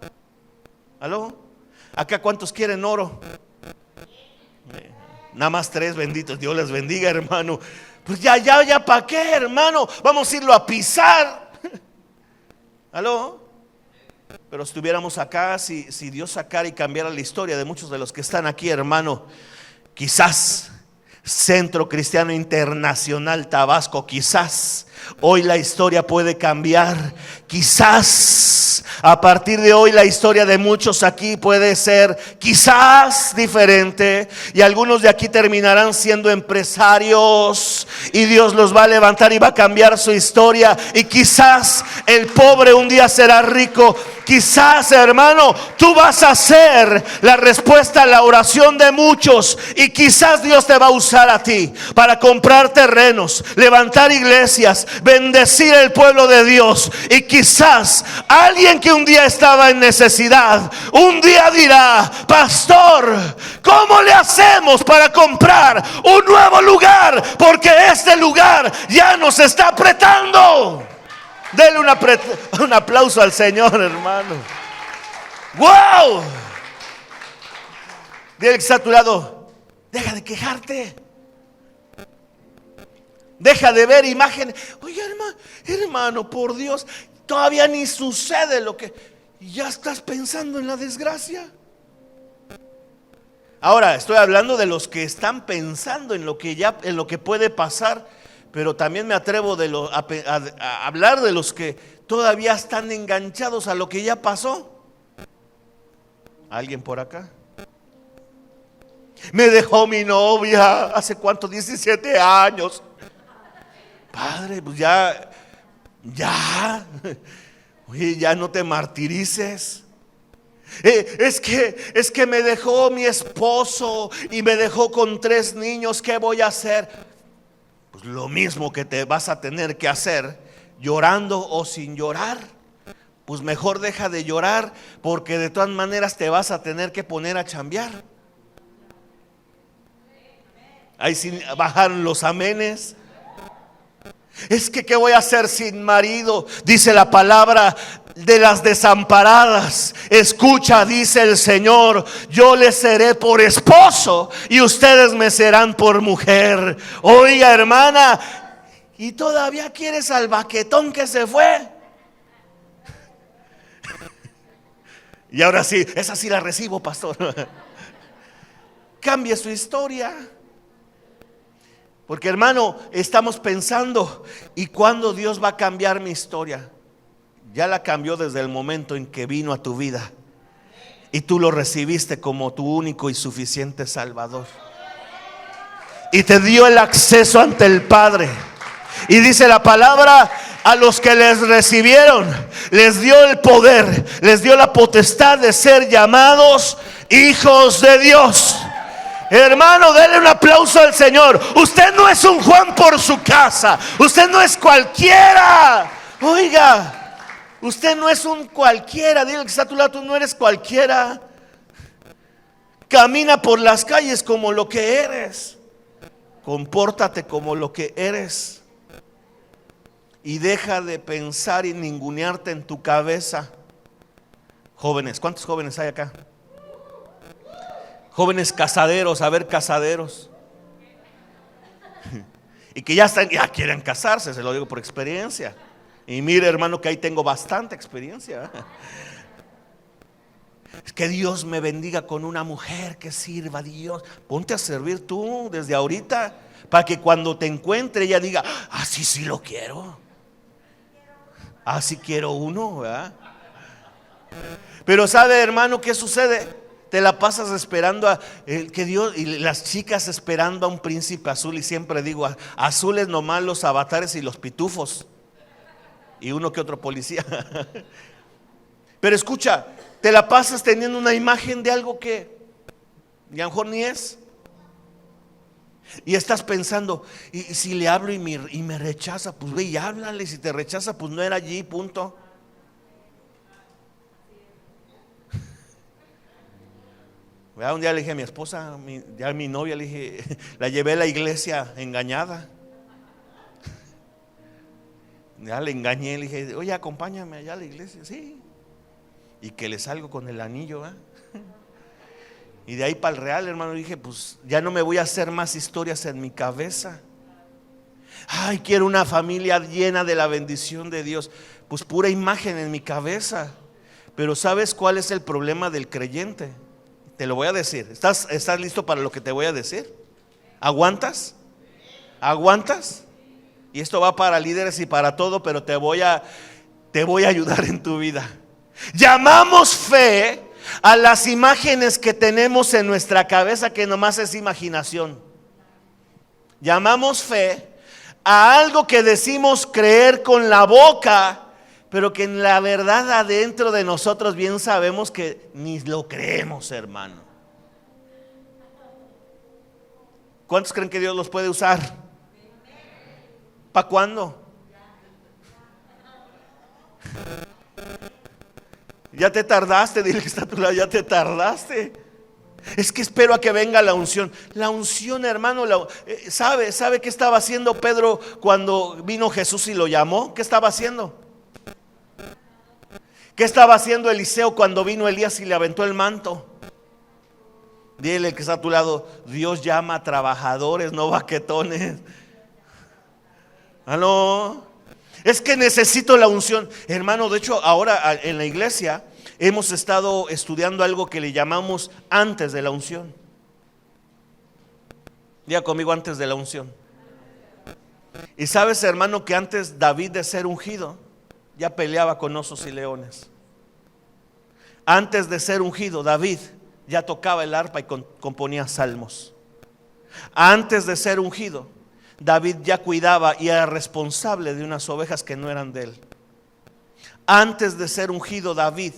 ¿Aló? Acá ¿cuántos quieren oro? Nada más 3, benditos, Dios les bendiga, hermano. Pues ya, ¿para qué, hermano? Vamos a irlo a pisar. ¿Aló? Pero estuviéramos acá, si Dios sacara y cambiara la historia de muchos de los que están aquí, hermano, quizás Centro Cristiano Internacional Tabasco, quizás hoy la historia puede cambiar. Quizás a partir de hoy la historia de muchos aquí puede ser quizás diferente, y algunos de aquí terminarán siendo empresarios, y Dios los va a levantar y va a cambiar su historia. Y quizás el pobre un día será rico. Quizás, hermano, tú vas a ser la respuesta a la oración de muchos, y quizás Dios te va a usar a ti para comprar terrenos, levantar iglesias, bendecir el pueblo de Dios. Y quizás alguien que un día estaba en necesidad, un día dirá: pastor, ¿cómo le hacemos para comprar un nuevo lugar? Porque este lugar ya nos está apretando. Dele un aplauso al Señor, hermano. ¡Wow! Dile que está a tu lado: deja de quejarte. Deja de ver imágenes. Oye, hermano, por Dios, todavía ni sucede lo que... ya estás pensando en la desgracia. Ahora, estoy hablando de los que están pensando en lo que puede pasar, pero también me atrevo a hablar de los que todavía están enganchados a lo que ya pasó. ¿Alguien por acá? Me dejó mi novia hace cuánto, 17 años. Padre, pues ya, oye, ya no te martirices. Es que me dejó mi esposo y me dejó con 3 niños. ¿Qué voy a hacer? Pues lo mismo que te vas a tener que hacer, llorando o sin llorar. Pues mejor deja de llorar, porque de todas maneras te vas a tener que poner a chambear. Ahí sí bajaron los amenes. Es que ¿qué voy a hacer sin marido? Dice la palabra de las desamparadas. Escucha, dice el Señor: yo les seré por esposo y ustedes me serán por mujer. Oiga, hermana, ¿y todavía quieres al baquetón que se fue? Y ahora sí, esa sí la recibo, pastor. Cambie su historia. Porque, hermano, estamos pensando: ¿y cuándo Dios va a cambiar mi historia? Ya la cambió desde el momento en que vino a tu vida y tú lo recibiste como tu único y suficiente Salvador, y te dio el acceso ante el Padre. Y dice la palabra: a los que les recibieron les dio el poder, les dio la potestad de ser llamados hijos de Dios. Hermano, denle un aplauso al Señor. Usted no es un Juan por su casa. Usted no es cualquiera. Oiga, usted no es un cualquiera. Dile que está a tu lado: tú no eres cualquiera. Camina por las calles como lo que eres. Compórtate como lo que eres. Y deja de pensar y ningunearte en tu cabeza. Jóvenes, ¿cuántos jóvenes hay acá? Jóvenes casaderos, a ver, casaderos. Y que ya quieren casarse, se lo digo por experiencia. Y mire, hermano, que ahí tengo bastante experiencia. Es que Dios me bendiga con una mujer que sirva a Dios. Ponte a servir tú desde ahorita, para que cuando te encuentre ella diga: así sí lo quiero. Así quiero uno, ¿verdad? Pero ¿sabe, hermano, qué sucede? Te la pasas esperando que Dios, y las chicas esperando a un príncipe azul. Y siempre digo: azules nomás los avatares y los pitufos, y uno que otro policía. Pero escucha, te la pasas teniendo una imagen de algo que a lo mejor ni es. Y estás pensando: y si le hablo y me rechaza, pues ve y háblale. Si te rechaza, pues no era allí, punto. Un día le dije a mi esposa, ya a mi novia, le dije, la llevé a la iglesia engañada. Ya le engañé, le dije: oye, acompáñame allá a la iglesia. Sí. Y que le salgo con el anillo, ¿eh? Y de ahí para el real, hermano, dije: pues ya no me voy a hacer más historias en mi cabeza. Ay, quiero una familia llena de la bendición de Dios. Pues pura imagen en mi cabeza. Pero ¿sabes cuál es el problema del creyente? Te lo voy a decir. ¿Estás listo para lo que te voy a decir? ¿Aguantas? ¿Aguantas? Y esto va para líderes y para todo, pero te voy a ayudar en tu vida. Llamamos fe a las imágenes que tenemos en nuestra cabeza, que nomás es imaginación. Llamamos fe a algo que decimos creer con la boca, pero que en la verdad adentro de nosotros bien sabemos que ni lo creemos, hermano. ¿Cuántos creen que Dios los puede usar? ¿Para cuándo? Ya te tardaste, dile que está a tu lado, ya te tardaste. Es que espero a que venga la unción. La unción, hermano, ¿sabe qué estaba haciendo Pedro cuando vino Jesús y lo llamó? ¿Qué estaba haciendo? ¿Qué estaba haciendo Eliseo cuando vino Elías y le aventó el manto? Dile que está a tu lado, Dios llama a trabajadores, no baquetones. ¿Aló? Es que necesito la unción. Hermano, de hecho ahora en la iglesia hemos estado estudiando algo que le llamamos antes de la unción. Diga conmigo, antes de la unción. Y sabes, hermano, que antes David de ser ungido ya peleaba con osos y leones. Antes de ser ungido, David ya tocaba el arpa y componía salmos. Antes de ser ungido, David ya cuidaba y era responsable de unas ovejas que no eran de él. Antes de ser ungido, David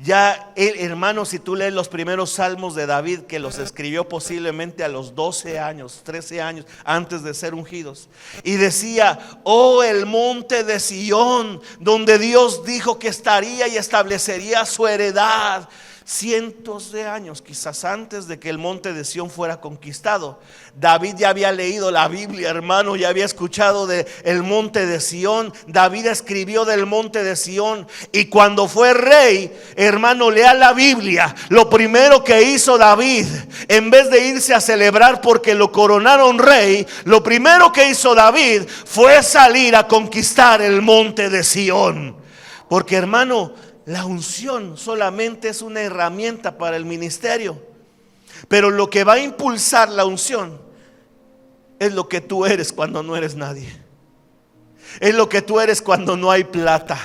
ya, hermano, si tú lees los primeros salmos de David, que los escribió posiblemente a los 12 años, 13 años antes de ser ungidos, y decía: oh, el monte de Sión, donde Dios dijo que estaría y establecería su heredad. Cientos de años quizás antes de que el monte de Sión fuera conquistado, David ya había leído la Biblia, hermano, ya había escuchado de el monte de Sión. David escribió del monte de Sión, y cuando fue rey, hermano, lea la Biblia. Lo primero que hizo David, en vez de irse a celebrar porque lo coronaron rey, lo primero que hizo David fue salir a conquistar el monte de Sión. Porque, hermano, la unción solamente es una herramienta para el ministerio, pero lo que va a impulsar la unción es lo que tú eres cuando no eres nadie. Es lo que tú eres cuando no hay plata.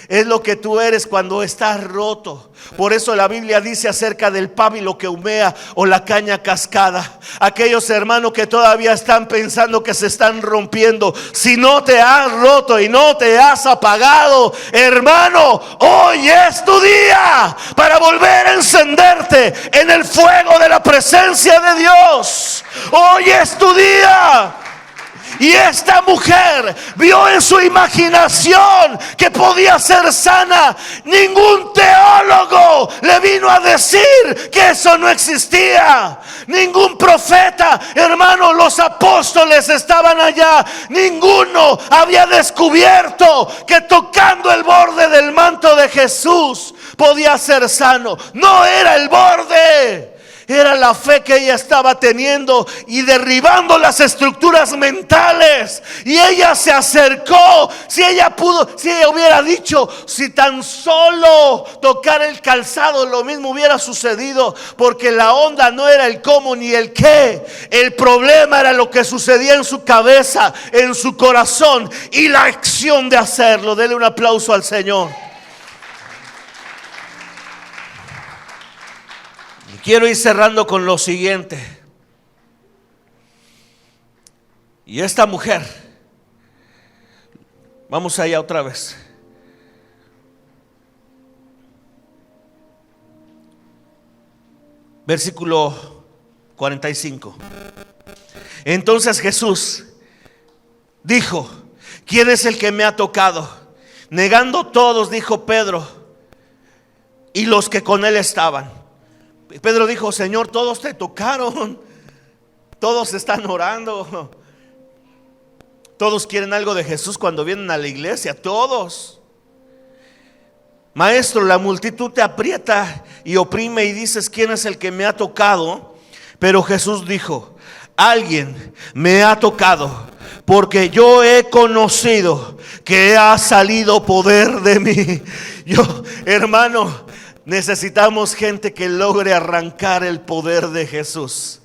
Es lo que tú eres cuando estás roto. Por eso la Biblia dice acerca del pábilo que humea o la caña cascada. Aquellos hermanos que todavía están pensando que se están rompiendo, si no te has roto y no te has apagado, hermano, hoy es tu día para volver a encenderte en el fuego de la presencia de Dios. Hoy es tu día. Y esta mujer vio en su imaginación que podía ser sana. Ningún teólogo le vino a decir que eso no existía. Ningún profeta, hermano, los apóstoles estaban allá. Ninguno había descubierto que tocando el borde del manto de Jesús podía ser sano. No era el borde. Era la fe que ella estaba teniendo y derribando las estructuras mentales. Y ella se acercó. Si ella hubiera dicho, si tan solo tocar el calzado, lo mismo hubiera sucedido. Porque la onda no era el cómo ni el qué. El problema era lo que sucedía en su cabeza, en su corazón, y la acción de hacerlo. Dele un aplauso al Señor. Quiero ir cerrando con lo siguiente. Y esta mujer, vamos allá otra vez. Versículo 45. Entonces Jesús dijo: ¿quién es el que me ha tocado? Negando todos, dijo Pedro y los que con él estaban. Pedro dijo: Señor, todos te tocaron, todos están orando, todos quieren algo de Jesús cuando vienen a la iglesia, todos. Maestro, la multitud te aprieta y oprime y dices: ¿quién es el que me ha tocado? Pero Jesús dijo: alguien me ha tocado, porque yo he conocido que ha salido poder de mí. Hermano, necesitamos gente que logre arrancar el poder de Jesús.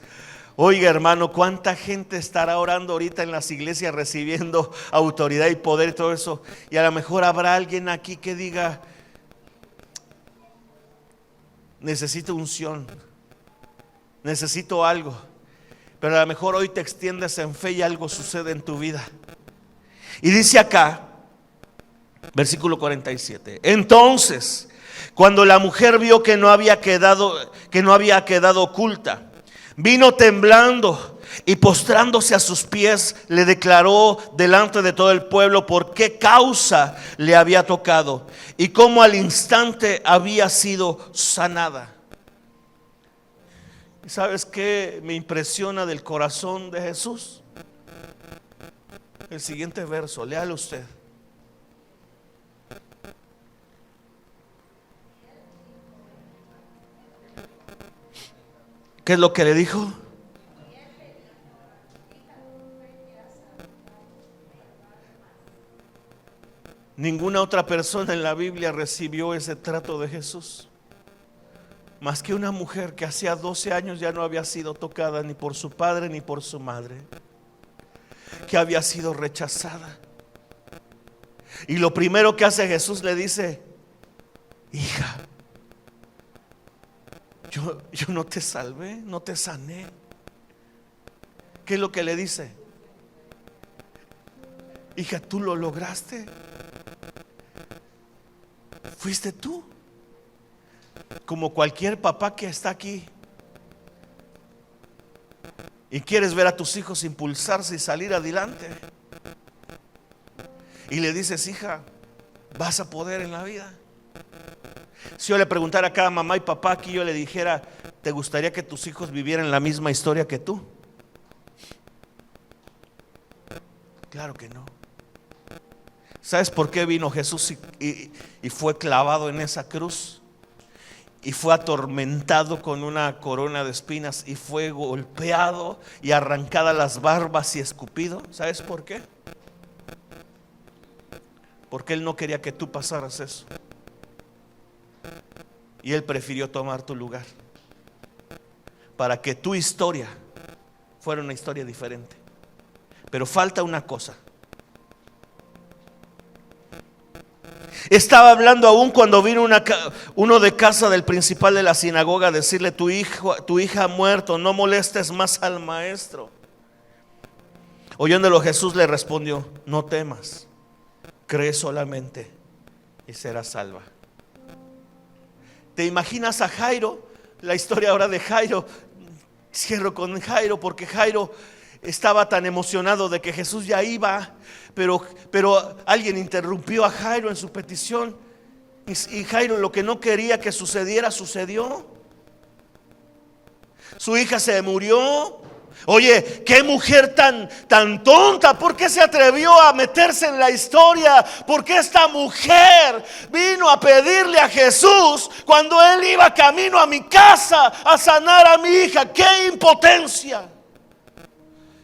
Oiga, hermano, ¿cuánta gente estará orando ahorita en las iglesias recibiendo autoridad y poder y todo eso? Y a lo mejor habrá alguien aquí que diga: necesito unción, necesito algo. Pero a lo mejor hoy te extiendes en fe y algo sucede en tu vida. Y dice acá, versículo 47: entonces, cuando la mujer vio que no había quedado oculta, vino temblando y postrándose a sus pies le declaró delante de todo el pueblo por qué causa le había tocado y cómo al instante había sido sanada. ¿Y sabes qué me impresiona del corazón de Jesús? El siguiente verso, léalo usted. ¿Qué es lo que le dijo? Ninguna otra persona en la Biblia recibió ese trato de Jesús, más que una mujer que hacía 12 años ya no había sido tocada ni por su padre ni por su madre, que había sido rechazada. Y lo primero que hace Jesús le dice: hija, yo no te salvé, no te sané. ¿Qué es lo que le dice? Hija, tú lo lograste. Fuiste tú. Como cualquier papá que está aquí y quieres ver a tus hijos impulsarse y salir adelante, y le dices: hija, vas a poder en la vida. Si yo le preguntara a cada mamá y papá aquí, yo le dijera: ¿te gustaría que tus hijos vivieran la misma historia que tú? Claro que no. ¿Sabes por qué vino Jesús y fue clavado en esa cruz? Y fue atormentado con una corona de espinas y fue golpeado y arrancada las barbas y escupido. ¿Sabes por qué? Porque Él no quería que tú pasaras eso. Y Él prefirió tomar tu lugar para que tu historia fuera una historia diferente. Pero falta una cosa. Estaba hablando aún cuando vino uno de casa del principal de la sinagoga a decirle: tu hija ha muerto, no molestes más al maestro. Oyéndolo, Jesús le respondió: no temas, cree solamente y serás salva. ¿Te imaginas a Jairo? La historia ahora de Jairo. Cierro con Jairo porque Jairo estaba tan emocionado de que Jesús ya iba, pero alguien interrumpió a Jairo en su petición, y Jairo, lo que no quería que sucediera, sucedió. Su hija se murió. Oye, qué mujer tan tonta. ¿Por qué se atrevió a meterse en la historia? Porque esta mujer vino a pedirle a Jesús cuando él iba camino a mi casa a sanar a mi hija. ¡Qué impotencia!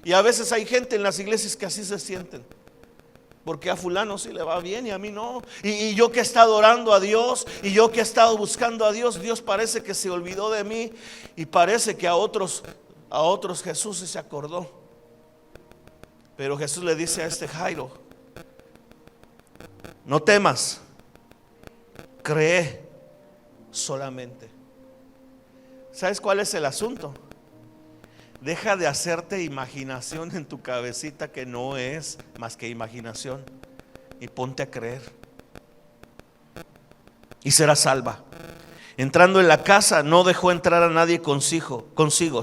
Y a veces hay gente en las iglesias que así se sienten, porque a fulano sí le va bien y a mí no. Y yo que he estado orando a Dios, y yo que he estado buscando a Dios, Dios parece que se olvidó de mí, y parece que a otros Jesús sí se acordó. Pero Jesús le dice a este Jairo: no temas, cree solamente. ¿Sabes cuál es el asunto? Deja de hacerte imaginación en tu cabecita, que no es más que imaginación, y ponte a creer y serás salva. Entrando en la casa, no dejó entrar a nadie consigo,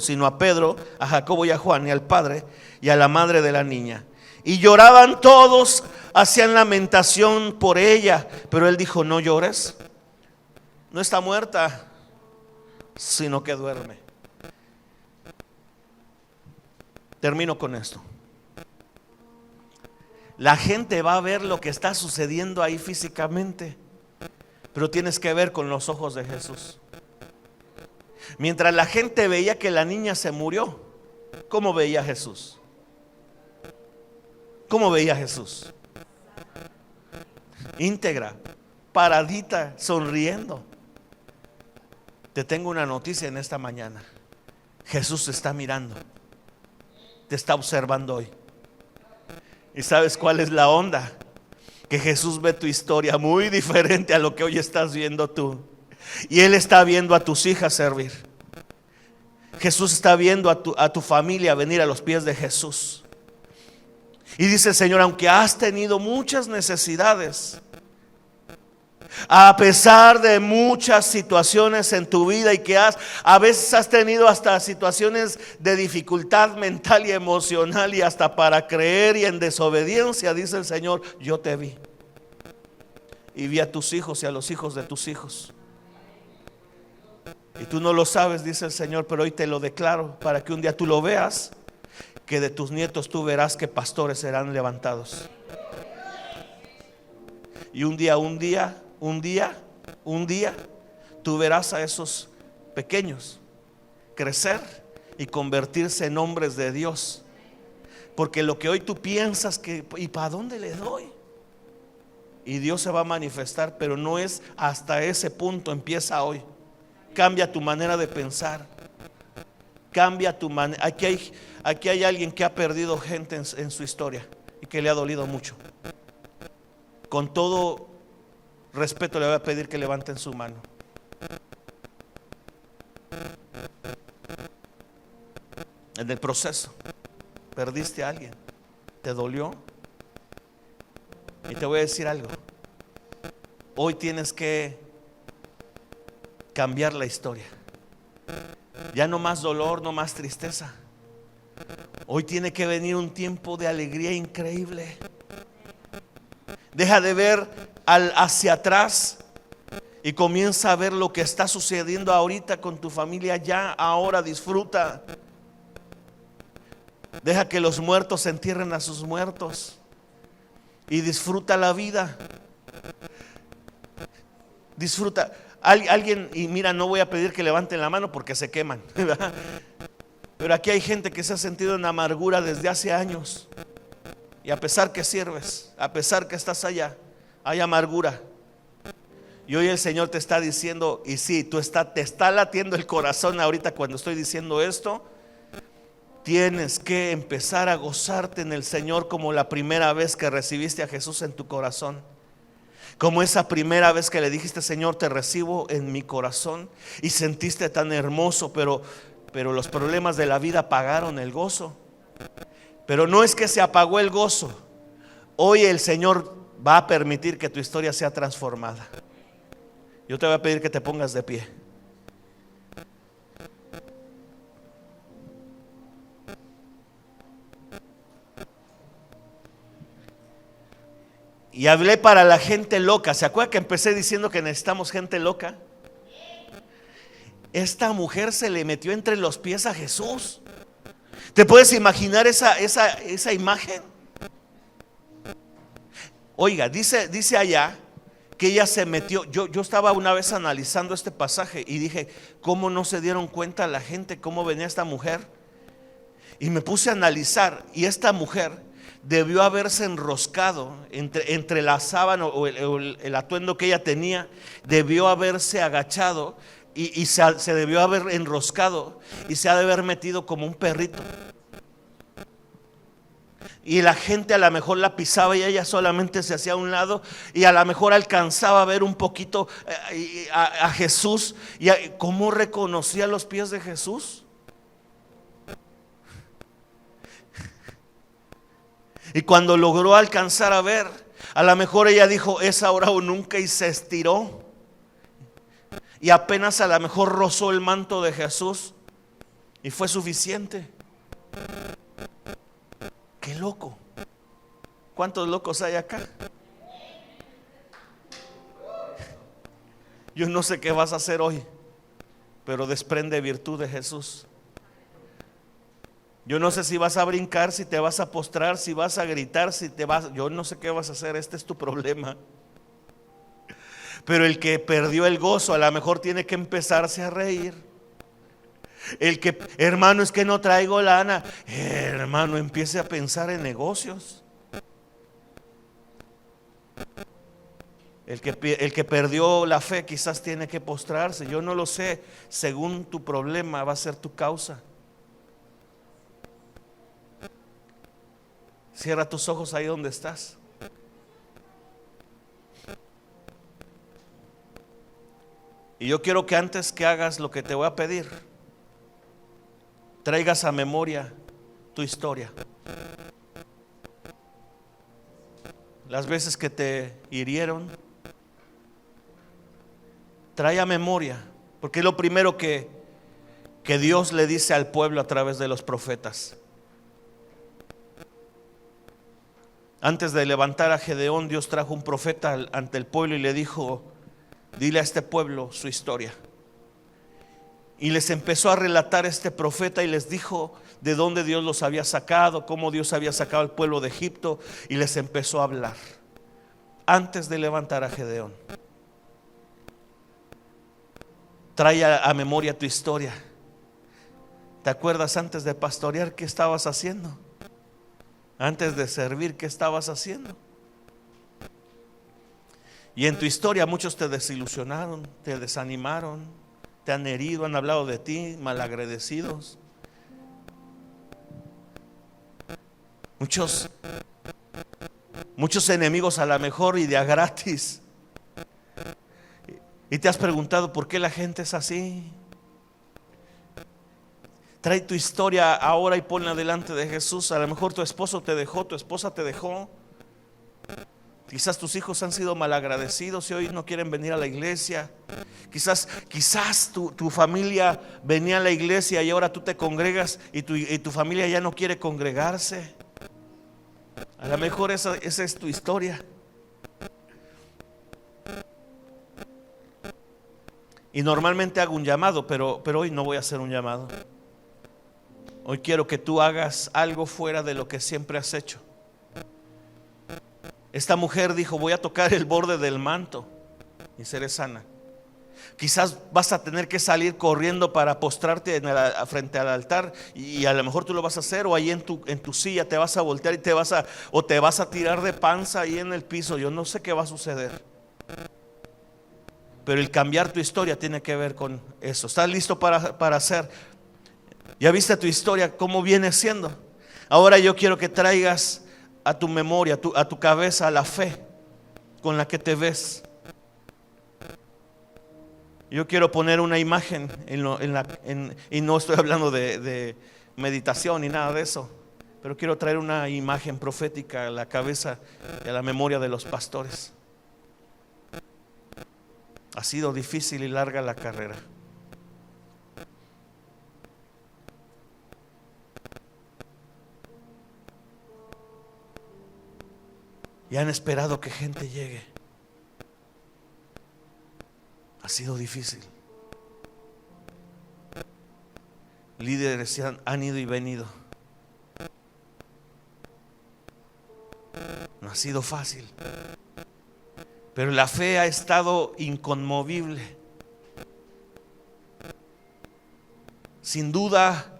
sino a Pedro, a Jacobo y a Juan, y al padre y a la madre de la niña. Y lloraban todos, hacían lamentación por ella. Pero él dijo: no llores, no está muerta, sino que duerme. Termino con esto. La gente va a ver lo que está sucediendo ahí físicamente, pero tienes que ver con los ojos de Jesús. Mientras la gente veía que la niña se murió, ¿cómo veía Jesús? ¿Cómo veía Jesús? Íntegra, paradita, sonriendo. Te tengo una noticia en esta mañana. Jesús te está mirando, te está observando hoy. ¿Y sabes cuál es la onda? Que Jesús ve tu historia muy diferente a lo que hoy estás viendo tú. Y Él está viendo a tus hijas servir. Jesús está viendo a tu familia venir a los pies de Jesús. Y dice: Señor, aunque has tenido muchas necesidades, A pesar de muchas situaciones en tu vida y que a veces has tenido hasta situaciones de dificultad mental y emocional y hasta para creer y en desobediencia, dice el Señor, yo te vi. Y vi a tus hijos y a los hijos de tus hijos. Y tú no lo sabes, dice el Señor, pero hoy te lo declaro para que un día tú lo veas, que de tus nietos tú verás que pastores serán levantados. Y un día, tú verás a esos pequeños crecer y convertirse en hombres de Dios. Porque lo que hoy tú piensas que, ¿y para dónde le doy? Y Dios se va a manifestar, pero no es hasta ese punto, empieza hoy. Cambia tu manera de pensar. Cambia tu manera. Aquí hay alguien que ha perdido gente en su historia y que le ha dolido mucho. Con todo respeto le voy a pedir que levanten su mano. En el proceso perdiste a alguien, te dolió. Y te voy a decir algo. Hoy tienes que cambiar la historia. Ya no más dolor, no más tristeza. Hoy tiene que venir un tiempo de alegría increíble. Deja de ver hacia atrás y comienza a ver lo que está sucediendo ahorita con tu familia. Ya, ahora disfruta. Deja que los muertos entierren a sus muertos y disfruta la vida. Disfruta. Alguien, y mira, no voy a pedir que levanten la mano porque se queman, ¿verdad? Pero aquí hay gente que se ha sentido en amargura desde hace años. Y a pesar que sirves, a pesar que estás allá, hay amargura. Y hoy el Señor te está diciendo, y sí, te está latiendo el corazón ahorita cuando estoy diciendo esto. Tienes que empezar a gozarte en el Señor como la primera vez que recibiste a Jesús en tu corazón. Como esa primera vez que le dijiste, Señor, te recibo en mi corazón. Y sentiste tan hermoso, pero los problemas de la vida apagaron el gozo. Pero no es que se apagó el gozo. Hoy el Señor va a permitir que tu historia sea transformada. Yo te voy a pedir que te pongas de pie. Y hablé para la gente loca. ¿Se acuerda que empecé diciendo que necesitamos gente loca? Esta mujer se le metió entre los pies a Jesús. ¿Te puedes imaginar esa imagen? Oiga, dice allá que ella se metió. Yo estaba una vez analizando este pasaje y dije, ¿cómo no se dieron cuenta la gente cómo venía esta mujer? Y me puse a analizar, y esta mujer debió haberse enroscado entre la sábana o el atuendo que ella tenía. Debió haberse agachado y se debió haber enroscado y se ha de haber metido como un perrito. Y la gente a lo mejor la pisaba y ella solamente se hacía a un lado, y a lo mejor alcanzaba a ver un poquito a Jesús. Y ¿cómo reconocía los pies de Jesús? Y cuando logró alcanzar a ver, a lo mejor ella dijo, es ahora o nunca, y se estiró. Y apenas a lo mejor rozó el manto de Jesús y fue suficiente. Qué loco. ¿Cuántos locos hay acá? Yo no sé qué vas a hacer hoy, pero desprende virtud de Jesús. Yo no sé si vas a brincar, si te vas a postrar, si vas a gritar, yo no sé qué vas a hacer. Este es tu problema. Pero el que perdió el gozo a lo mejor tiene que empezarse a reír. El que, hermano, es que no traigo lana. Hermano, empiece a pensar en negocios. El que perdió la fe quizás tiene que postrarse. Yo no lo sé. Según tu problema va a ser tu causa. Cierra tus ojos ahí donde estás. Y yo quiero que antes que hagas lo que te voy a pedir, traigas a memoria tu historia. Las veces que te hirieron, trae a memoria, porque es lo primero que Dios le dice al pueblo a través de los profetas. Antes de levantar a Gedeón, Dios trajo un profeta ante el pueblo y le dijo: dile a este pueblo su historia. Y les empezó a relatar este profeta y les dijo de dónde Dios los había sacado, cómo Dios había sacado al pueblo de Egipto, y les empezó a hablar antes de levantar a Gedeón. Trae a memoria tu historia. ¿Te acuerdas antes de pastorear qué estabas haciendo? Antes de servir, ¿qué estabas haciendo? Y en tu historia muchos te desilusionaron, te desanimaron, te han herido, han hablado de ti, malagradecidos. Muchos enemigos a lo mejor y de a gratis. Y te has preguntado por qué la gente es así. Trae tu historia ahora y ponla delante de Jesús. A lo mejor tu esposo te dejó, tu esposa te dejó. Quizás tus hijos han sido malagradecidos y hoy no quieren venir a la iglesia. Quizás tu familia venía a la iglesia y ahora tú te congregas y tu familia ya no quiere congregarse. A lo mejor esa es tu historia. Y normalmente hago un llamado, pero hoy no voy a hacer un llamado. Hoy quiero que tú hagas algo fuera de lo que siempre has hecho. Esta mujer dijo: voy a tocar el borde del manto y seré sana. Quizás vas a tener que salir corriendo para postrarte frente al altar, y a lo mejor tú lo vas a hacer, o ahí en tu silla te vas a voltear y te vas a tirar de panza ahí en el piso. Yo no sé qué va a suceder, pero el cambiar tu historia tiene que ver con eso. ¿Estás listo para hacer? ¿Ya viste tu historia cómo viene siendo? Ahora yo quiero que traigas a tu memoria, a tu cabeza, la fe con la que te ves. Yo quiero poner una imagen y no estoy hablando de meditación ni nada de eso, pero quiero traer una imagen profética a la cabeza y a la memoria de los pastores. Ha sido difícil y larga la carrera. Y han esperado que gente llegue. Ha sido difícil. Líderes han ido y venido. No ha sido fácil. Pero la fe ha estado inconmovible. Sin duda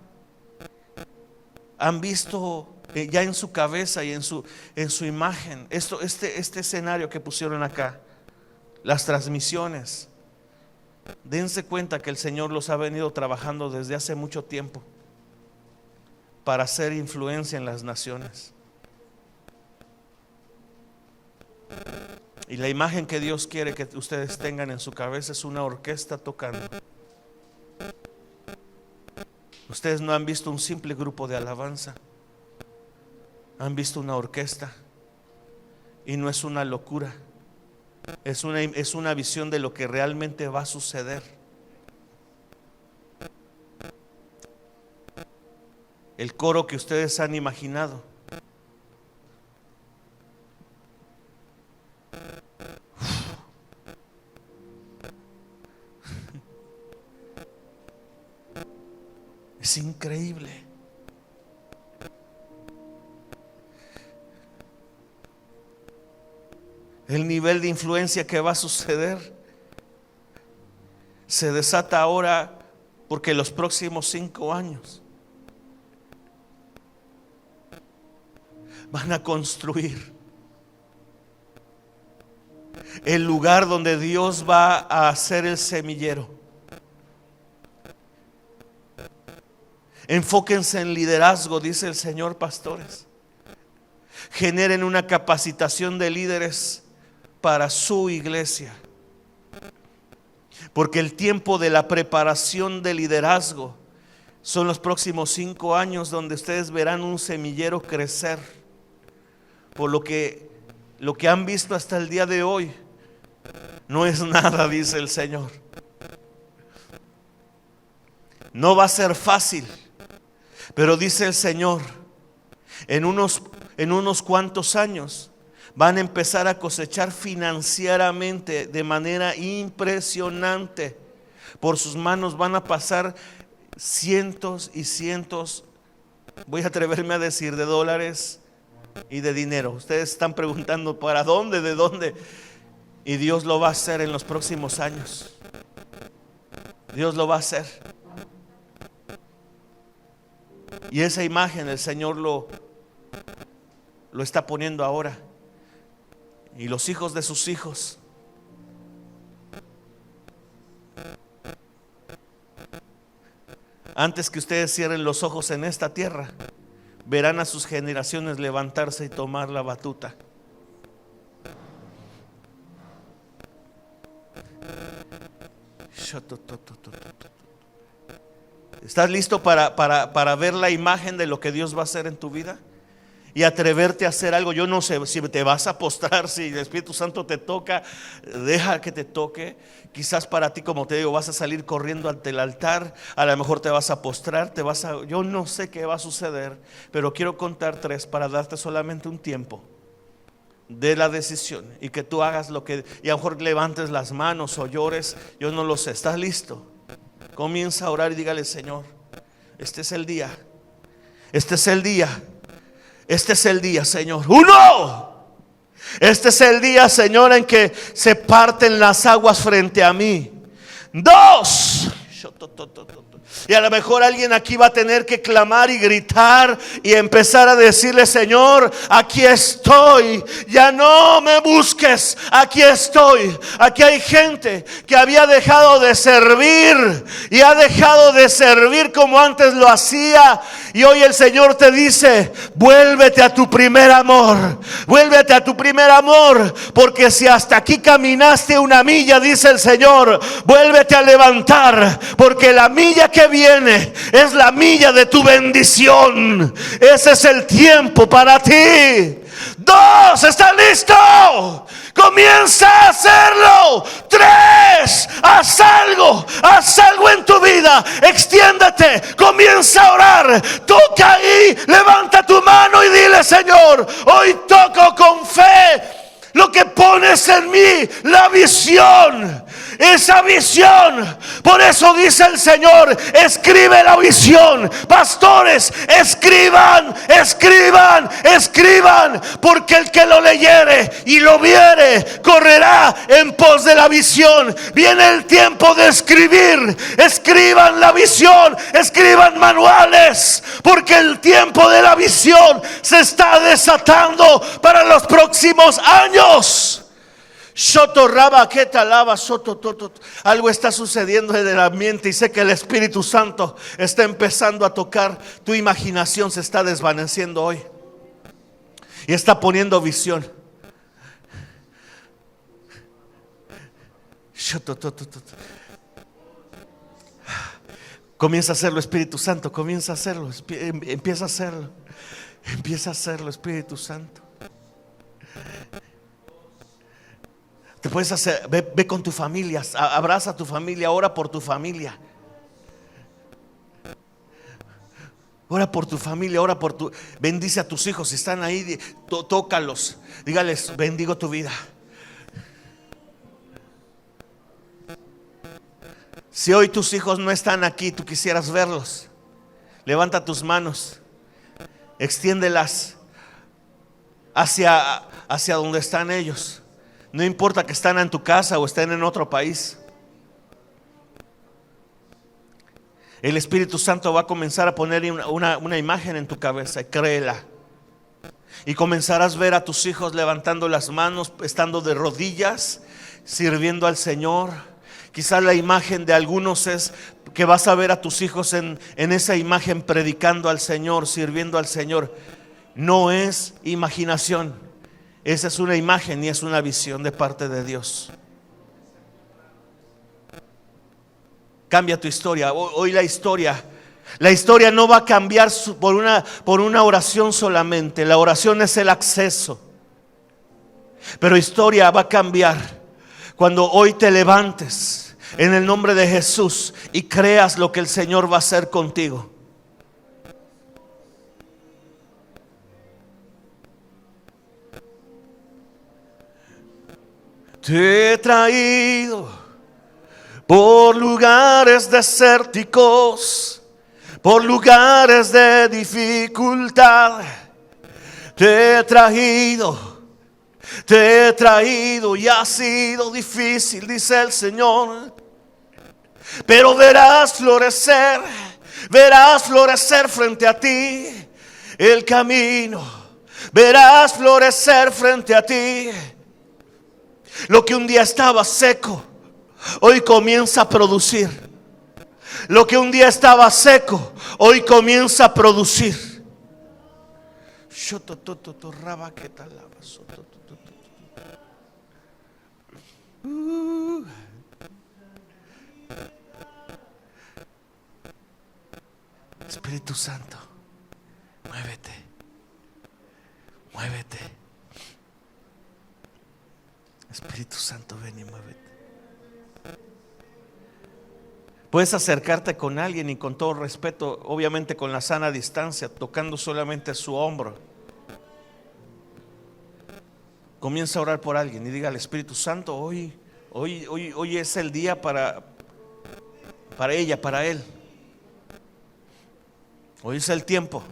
han visto ya en su cabeza y en su imagen este escenario que pusieron acá, las transmisiones. Dense cuenta que el Señor los ha venido trabajando desde hace mucho tiempo para hacer influencia en las naciones. Y la imagen que Dios quiere que ustedes tengan en su cabeza es una orquesta tocando. Ustedes no han visto un simple grupo de alabanza, han visto una orquesta, y no es una locura. Es una visión de lo que realmente va a suceder. El coro que ustedes han imaginado es increíble. El nivel de influencia que va a suceder se desata ahora, porque los próximos 5 años van a construir el lugar donde Dios va a hacer el semillero. Enfóquense en liderazgo, dice el Señor, pastores. Generen una capacitación de líderes para su iglesia, porque el tiempo de la preparación de liderazgo son los próximos 5 años, donde ustedes verán un semillero crecer. Por lo que han visto hasta el día de hoy, no es nada, dice el Señor. No va a ser fácil, pero dice el Señor, en unos cuantos años van a empezar a cosechar financieramente de manera impresionante. Por sus manos van a pasar cientos y cientos, voy a atreverme a decir, de dólares y de dinero. Ustedes están preguntando ¿para dónde? ¿De dónde? Y Dios lo va a hacer en los próximos años. Dios lo va a hacer. Y esa imagen el Señor lo está poniendo ahora. Y los hijos de sus hijos. Antes que ustedes cierren los ojos en esta tierra, verán a sus generaciones levantarse y tomar la batuta. ¿Estás listo para ver la imagen de lo que Dios va a hacer en tu vida? Y atreverte a hacer algo. Yo no sé si te vas a postrar, si el Espíritu Santo te toca, deja que te toque. Quizás para ti, como te digo, vas a salir corriendo ante el altar. A lo mejor te vas a postrar, yo no sé qué va a suceder, pero quiero contar 3 para darte solamente un tiempo de la decisión y que tú hagas lo que, y a lo mejor levantes las manos o llores, yo no lo sé. ¿Estás listo? Comienza a orar y dígale: Señor, este es el día. Este es el día. Este es el día, Señor. 1. Este es el día, Señor, en que se parten las aguas frente a mí. 2. Y a lo mejor alguien aquí va a tener que clamar y gritar y empezar a decirle: Señor, aquí estoy, ya no me busques, aquí estoy. Aquí hay gente que había dejado de servir y ha dejado de servir como antes lo hacía. Y hoy el Señor te dice: vuélvete a tu primer amor, vuélvete a tu primer amor, porque si hasta aquí caminaste una milla, dice el Señor, vuélvete a levantar, porque la milla que viene es la milla de tu bendición. Ese es el tiempo para ti. 2, ¿estás listo? Comienza a hacerlo. 3, haz algo en tu vida. Extiéndete, comienza a orar. Toca ahí, levanta tu mano y dile: Señor, hoy toco con fe lo que pones en mí, la visión. Esa visión, por eso dice el Señor: escribe la visión. Pastores, escriban, porque el que lo leyere y lo viere correrá en pos de la visión. Viene el tiempo de escribir. Escriban la visión, escriban manuales, porque el tiempo de la visión se está desatando para los próximos años. Algo está sucediendo en el ambiente y sé que el Espíritu Santo está empezando a tocar. Tu imaginación se está desvaneciendo hoy y está poniendo visión. Comienza a hacerlo, Espíritu Santo. Comienza a hacerlo. Empieza a hacerlo. Empieza a hacerlo, Espíritu Santo. Te puedes hacer, ve con tu familia, abraza a tu familia, ora por tu familia. Ora por tu familia, bendice a tus hijos. Si están ahí, tócalos, dígales: bendigo tu vida. Si hoy tus hijos no están aquí, tú quisieras verlos, levanta tus manos, extiéndelas hacia donde están ellos. No importa que estén en tu casa o estén en otro país. El Espíritu Santo va a comenzar a poner una imagen en tu cabeza, y créela. Y comenzarás a ver a tus hijos levantando las manos, estando de rodillas, sirviendo al Señor. Quizás la imagen de algunos es que vas a ver a tus hijos en esa imagen predicando al Señor, sirviendo al Señor. No es imaginación. Esa es una imagen y es una visión de parte de Dios. Cambia tu historia. Hoy la historia no va a cambiar por una oración solamente. La oración es el acceso. Pero historia va a cambiar Cuando hoy te levantes en el nombre de Jesús y creas lo que el Señor va a hacer contigo. Te he traído por lugares desérticos, por lugares de dificultad. Te he traído y ha sido difícil, dice el Señor. Pero verás florecer frente a ti el camino. Verás florecer frente a ti. Lo que un día estaba seco, hoy comienza a producir. Lo que un día estaba seco, hoy comienza a producir. Espíritu Santo, muévete, muévete. Espíritu Santo, ven y muévete. Puedes acercarte con alguien y con todo respeto, obviamente con la sana distancia, tocando solamente su hombro. Comienza a orar por alguien y diga al Espíritu Santo, hoy es el día para ella, para él. Hoy es el tiempo.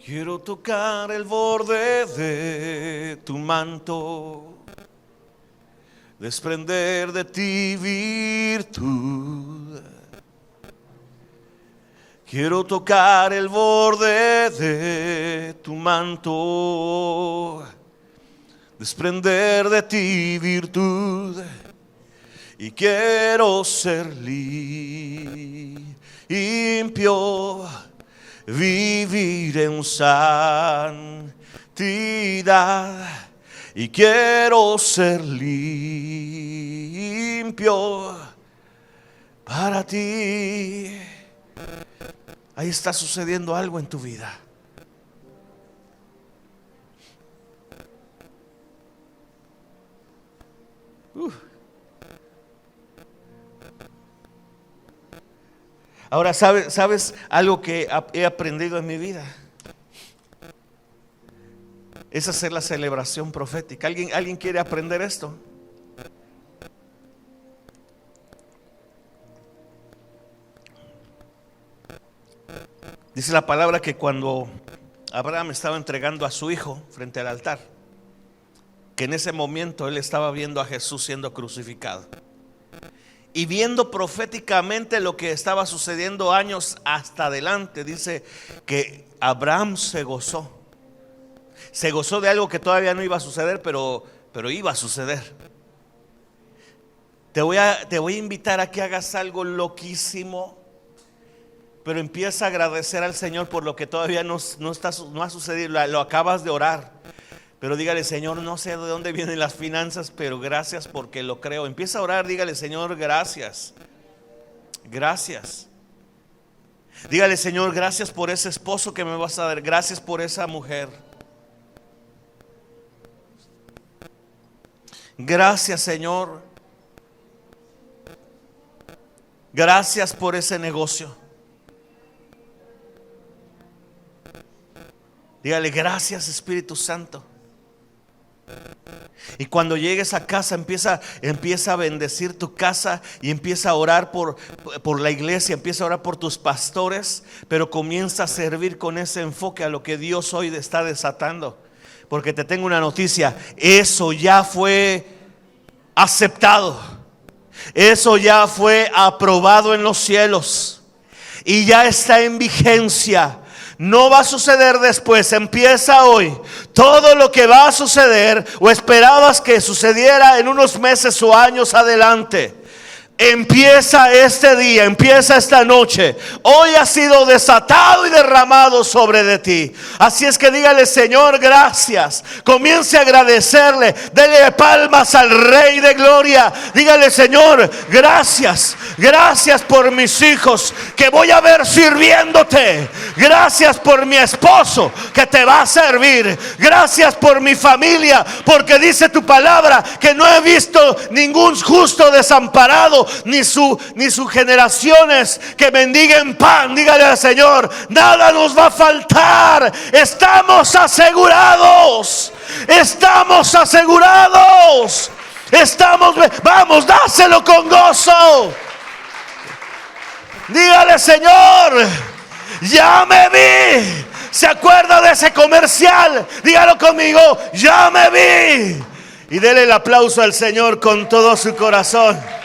Quiero tocar el borde de tu manto, desprender de ti virtud. Quiero tocar el borde de tu manto, desprender de ti virtud. Y quiero ser limpio, vivir en santidad. Y quiero ser limpio para ti. Ahí está sucediendo algo en tu vida. Ahora, ¿sabes algo que he aprendido en mi vida? Es hacer la celebración profética. ¿Alguien quiere aprender esto? Dice la palabra que cuando Abraham estaba entregando a su hijo frente al altar, que en ese momento él estaba viendo a Jesús siendo crucificado y viendo proféticamente lo que estaba sucediendo años hasta adelante. Dice que Abraham se gozó de algo que todavía no iba a suceder, pero iba a suceder. Te voy a invitar a que hagas algo loquísimo, pero empieza a agradecer al Señor por lo que todavía no ha sucedido. Lo acabas de orar, pero dígale: Señor, no sé de dónde vienen las finanzas, pero gracias porque lo creo. Empieza a orar, dígale: Señor, gracias. Gracias. Dígale: Señor, gracias por ese esposo que me vas a dar. Gracias por esa mujer. Gracias, Señor. Gracias por ese negocio. Dígale: gracias, Espíritu Santo. Y cuando llegues a casa, empieza a bendecir tu casa y empieza a orar por la iglesia, empieza a orar por tus pastores, pero comienza a servir con ese enfoque a lo que Dios hoy está desatando. Porque te tengo una noticia: eso ya fue aceptado, eso ya fue aprobado en los cielos y ya está en vigencia. No va a suceder después, empieza hoy. Todo lo que va a suceder o esperabas que sucediera en unos meses o años adelante, Empieza este día, empieza esta noche. Hoy ha sido desatado y derramado sobre de ti. Así es que dígale: Señor, gracias. Comience a agradecerle. Dele palmas al Rey de Gloria. Dígale: Señor, gracias. Gracias por mis hijos que voy a ver sirviéndote. Gracias por mi esposo que te va a servir. Gracias por mi familia, porque dice tu palabra que no he visto ningún justo desamparado, ni sus generaciones que mendiguen pan. Dígale al Señor: nada nos va a faltar. Estamos asegurados. Estamos asegurados. Vamos, dáselo con gozo. Dígale: Señor, ya me vi. ¿Se acuerda de ese comercial? Dígalo conmigo: ya me vi. Y dele el aplauso al Señor con todo su corazón.